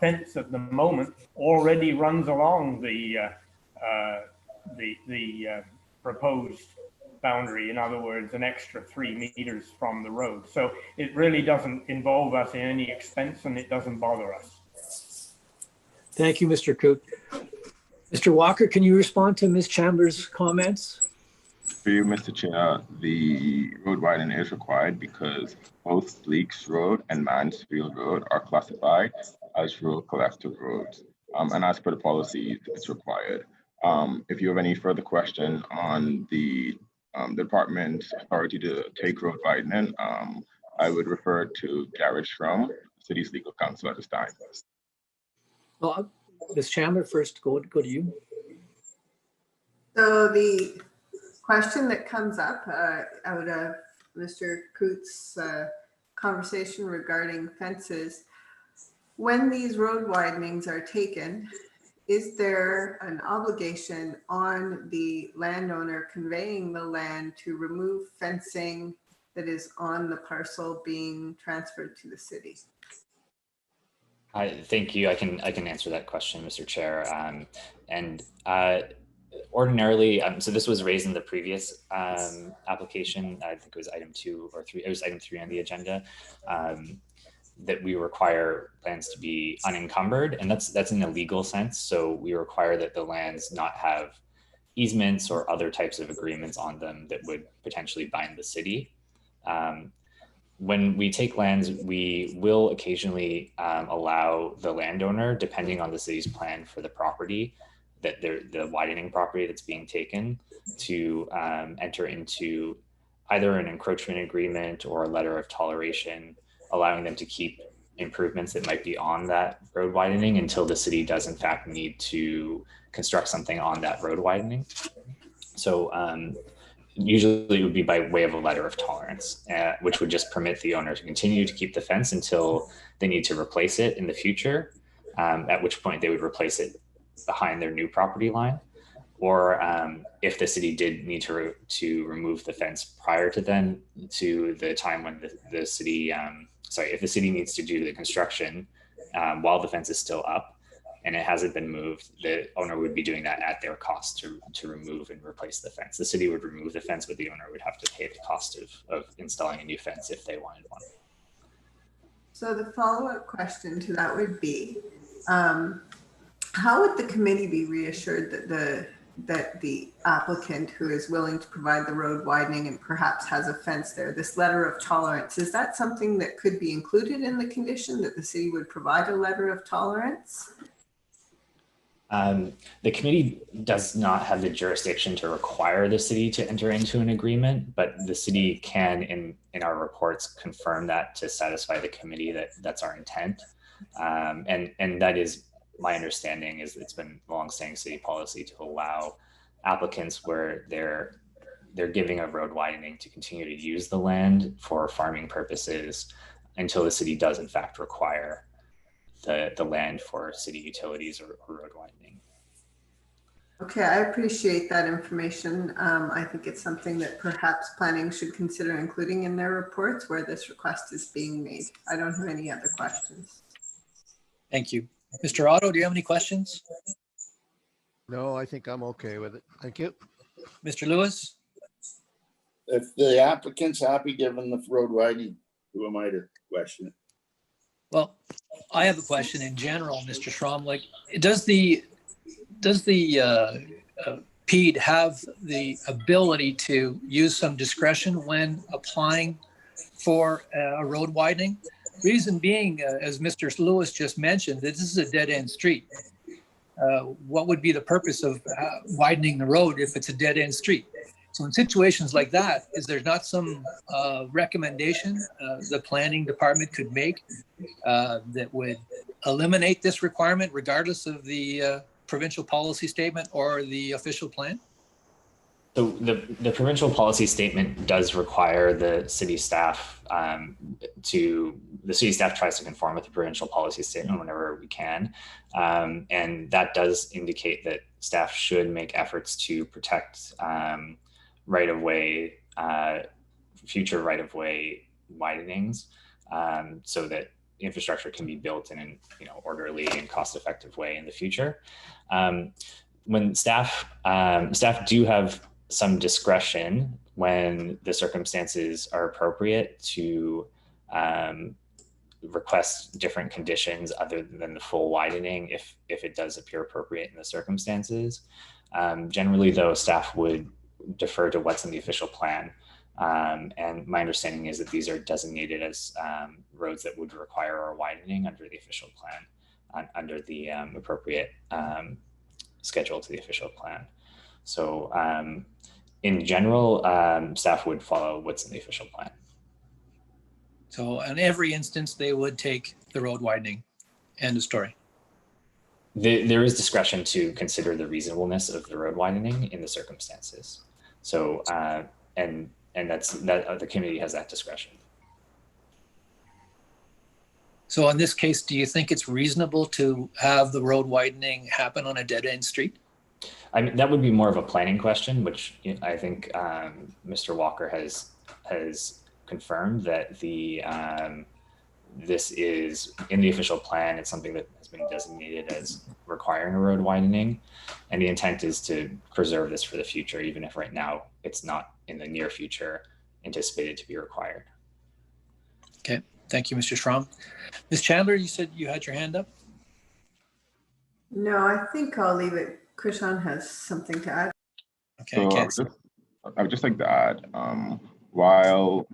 fence at the moment already runs along the proposed boundary. In other words, an extra 3 meters from the road. So it really doesn't involve us in any expense, and it doesn't bother us. Thank you, Mr. Coote. Mr. Walker, can you respond to Ms. Chandler's comments? For you, Mr. Chair, the road widening is required because both Leaks Road and Mansfield Road are classified as rural collective roads. And as per the policy, it's required. If you have any further question on the department's authority to take road widening, I would refer to Garrett Schrum, city's legal counsel at this time. Well, Ms. Chandler, first go to you. So the question that comes up out of Mr. Coote's conversation regarding fences, when these road widenings are taken, is there an obligation on the landowner conveying the land to remove fencing that is on the parcel being transferred to the city? Thank you. I can answer that question, Mr. Chair. Ordinarily, so this was raised in the previous application. I think it was item 2 or 3. It was item 3 on the agenda. That we require lands to be unencumbered, and that's in a legal sense. So we require that the lands not have easements or other types of agreements on them that would potentially bind the city. When we take lands, we will occasionally allow the landowner, depending on the city's plan for the property, that the widening property that's being taken, to enter into either an encroachment agreement or a letter of toleration, allowing them to keep improvements that might be on that road widening until the city does in fact need to construct something on that road widening. So usually it would be by way of a letter of tolerance, which would just permit the owner to continue to keep the fence until they need to replace it in the future, at which point they would replace it behind their new property line. Or if the city did need to remove the fence prior to then, to the time when the city, if the city needs to do the construction while the fence is still up and it hasn't been moved, the owner would be doing that at their cost to remove and replace the fence. The city would remove the fence, but the owner would have to pay the cost of installing a new fence if they wanted one. So the follow-up question to that would be, how would the committee be reassured that the applicant who is willing to provide the road widening and perhaps has a fence there, this letter of tolerance, is that something that could be included in the condition, that the city would provide a letter of tolerance? The committee does not have the jurisdiction to require the city to enter into an agreement, but the city can, in our reports, confirm that to satisfy the committee that that's our intent. And that is my understanding, is it's been longstanding city policy to allow applicants where they're giving a road widening to continue to use the land for farming purposes until the city does in fact require the land for city utilities or road widening. Okay, I appreciate that information. I think it's something that perhaps planning should consider including in their reports where this request is being made. I don't have any other questions. Thank you. Mr. Otto, do you have any questions? No, I think I'm okay with it. Thank you. Mr. Lewis? If the applicant's happy given the road widening, who am I to question it? Well, I have a question in general, Mr. Schramm. Like, does the PED have the ability to use some discretion when applying for a road widening? Reason being, as Mr. Lewis just mentioned, that this is a dead-end street. What would be the purpose of widening the road if it's a dead-end street? So in situations like that, is there not some recommendation the planning department could make that would eliminate this requirement regardless of the provincial policy statement or the official plan? So the provincial policy statement does require the city staff the city staff tries to conform with the provincial policy statement whenever we can. And that does indicate that staff should make efforts to protect right-of-way, future right-of-way widenings, so that infrastructure can be built in an orderly and cost-effective way in the future. When staff do have some discretion when the circumstances are appropriate to request different conditions other than the full widening if it does appear appropriate in the circumstances. Generally, though, staff would defer to what's in the official plan. And my understanding is that these are designated as roads that would require a widening under the official plan, under the appropriate schedule to the official plan. So in general, staff would follow what's in the official plan. So in every instance, they would take the road widening. End of story. There is discretion to consider the reasonableness of the road widening in the circumstances. So and that's the committee has that discretion. So in this case, do you think it's reasonable to have the road widening happen on a dead-end street? I mean, that would be more of a planning question, which I think Mr. Walker has confirmed that this is in the official plan. It's something that has been designated as requiring a road widening, and the intent is to preserve this for the future, even if right now it's not in the near future anticipated to be required. Okay, thank you, Mr. Schramm. Ms. Chandler, you said you had your hand up? No, I think I'll leave it. Krishan has something to add. Okay, so I would just like to add, while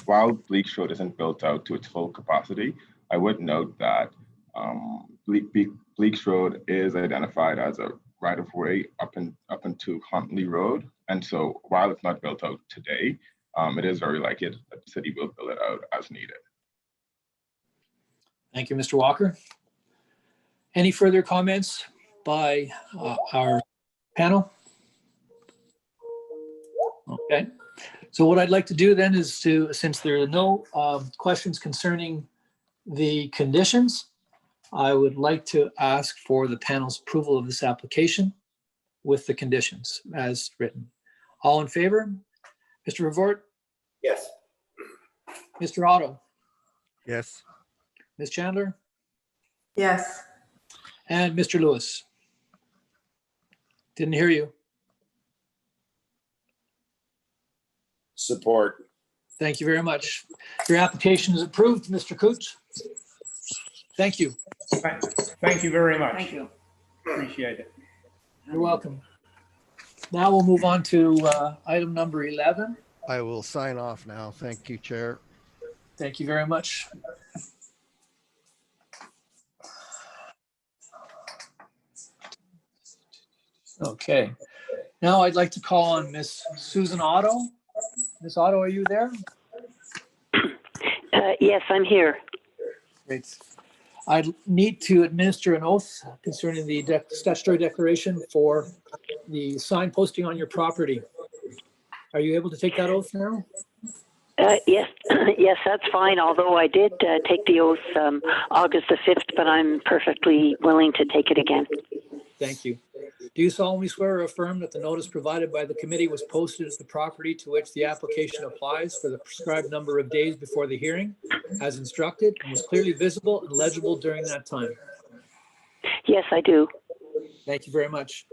Bleaks Road isn't built out to its full capacity, I would note that Bleaks Road is identified as a right-of-way up into Huntley Road. And so while it's not built out today, it is very likely that the city will build it out as needed. Thank you, Mr. Walker. Any further comments by our panel? Okay. So what I'd like to do then is since there are no questions concerning the conditions, I would like to ask for the panel's approval of this application with the conditions as written. All in favor? Mr. Revort? Yes. Mr. Otto? Yes. Ms. Chandler? Yes. And Mr. Lewis? Didn't hear you. Support. Thank you very much. Your application is approved, Mr. Coots. Thank you. Thank you very much. Thank you. Appreciate it. You're welcome. Now we'll move on to item number 11. I will sign off now. Thank you, Chair. Thank you very much. Okay. Now I'd like to call on Miss Susan Otto. Miss Otto, are you there? Yes, I'm here. Great. I need to administer an oath concerning the statutory declaration for the sign posting on your property. Are you able to take that oath now? Yes, yes, that's fine. Although I did take the oath August the 5th, but I'm perfectly willing to take it again. Thank you. Do you solemnly swear or affirm that the notice provided by the committee was posted as the property to which the application applies for the prescribed number of days before the hearing, as instructed, and was clearly visible and legible during that time? Yes, I do. Thank you very much.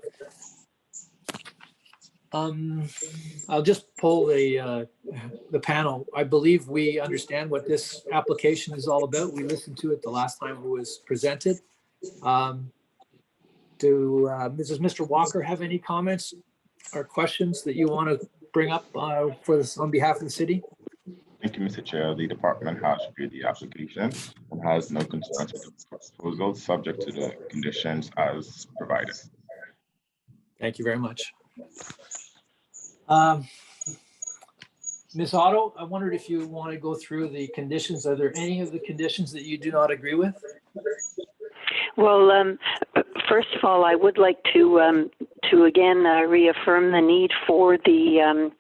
I'll just poll the panel. I believe we understand what this application is all about. We listened to it the last time it was presented. Does Mr. Walker have any comments or questions that you want to bring up for this on behalf of the city? Thank you, Mr. Chair. The department has reviewed the application and has no concerns with the proposal, subject to the conditions as provided. Thank you very much. Ms. Otto, I wondered if you want to go through the conditions. Are there any of the conditions that you do not agree with? Well, first of all, I would like to again reaffirm the need for the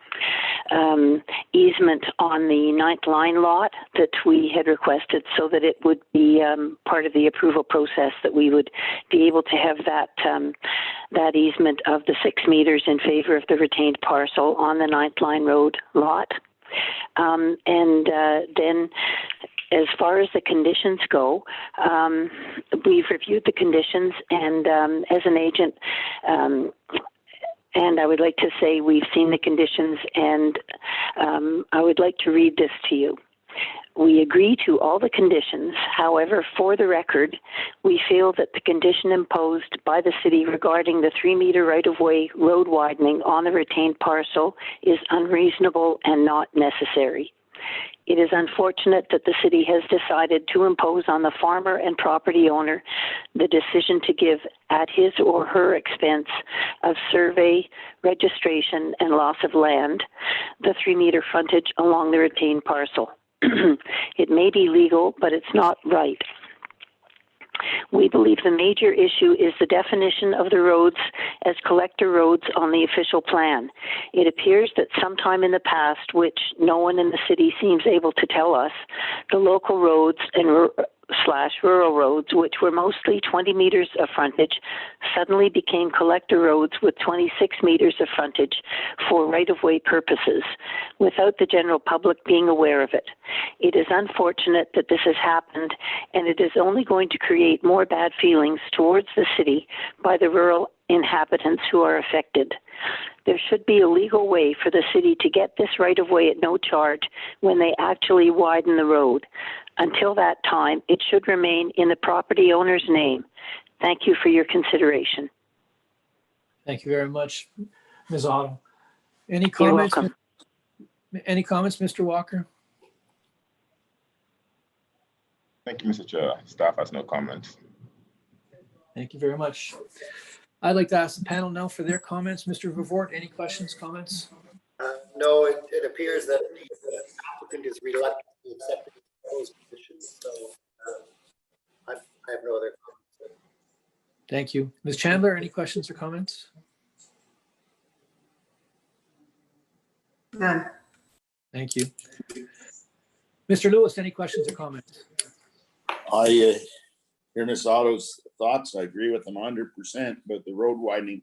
easement on the 9th line lot that we had requested, so that it would be part of the approval process, that we would be able to have that easement of the 6 meters in favor of the retained parcel on the 9th line road lot. Then as far as the conditions go, we've reviewed the conditions, and as an agent, and I would like to say we've seen the conditions, and I would like to read this to you. We agree to all the conditions. However, for the record, we feel that the condition imposed by the city regarding the 3-meter right-of-way road widening on the retained parcel is unreasonable and not necessary. It is unfortunate that the city has decided to impose on the farmer and property owner the decision to give, at his or her expense of survey, registration, and loss of land, the 3-meter frontage along the retained parcel. It may be legal, but it's not right. We believe the major issue is the definition of the roads as collector roads on the official plan. It appears that sometime in the past, which no one in the city seems able to tell us, the local roads and rural roads, which were mostly 20 meters of frontage, suddenly became collector roads with 26 meters of frontage for right-of-way purposes, without the general public being aware of it. It is unfortunate that this has happened, and it is only going to create more bad feelings towards the city by the rural inhabitants who are affected. There should be a legal way for the city to get this right-of-way at no charge when they actually widen the road. Until that time, it should remain in the property owner's name. Thank you for your consideration. Thank you very much, Ms. Otto. Any comments? You're welcome. Any comments, Mr. Walker? Thank you, Mr. Chair. Staff has no comments. Thank you very much. I'd like to ask the panel now for their comments. Mr. Vervoort, any questions, comments? No, it appears that the applicant is reluctant to accept the proposed conditions, so I have no other comments. Thank you. Ms. Chandler, any questions or comments? None. Thank you. Mr. Lewis, any questions or comments? I hear Ms. Otto's thoughts. I agree with them 100% about the road widening.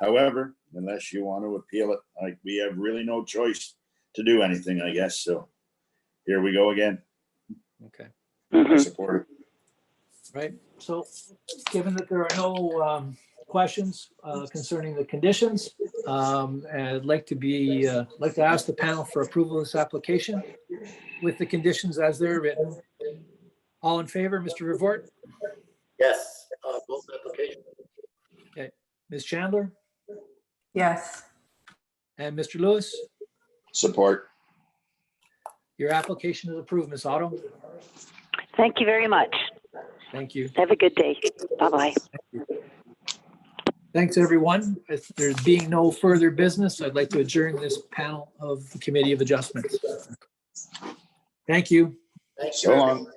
However, unless you want to appeal it, we have really no choice to do anything, I guess. So here we go again. Okay. I support it. Right. So given that there are no questions concerning the conditions, I'd like to ask the panel for approval of this application with the conditions as they're written. All in favor, Mr. Vervoort? Yes, both applications. Okay. Ms. Chandler Yes. and Mr. Lewis? Support. Your application is approved, Ms. Otto. Thank you very much. Thank you. Have a good day. Bye-bye. Thanks, everyone. If there being no further business, I'd like to adjourn this panel of the Committee of Adjustments. Thank you. Thank you. So long.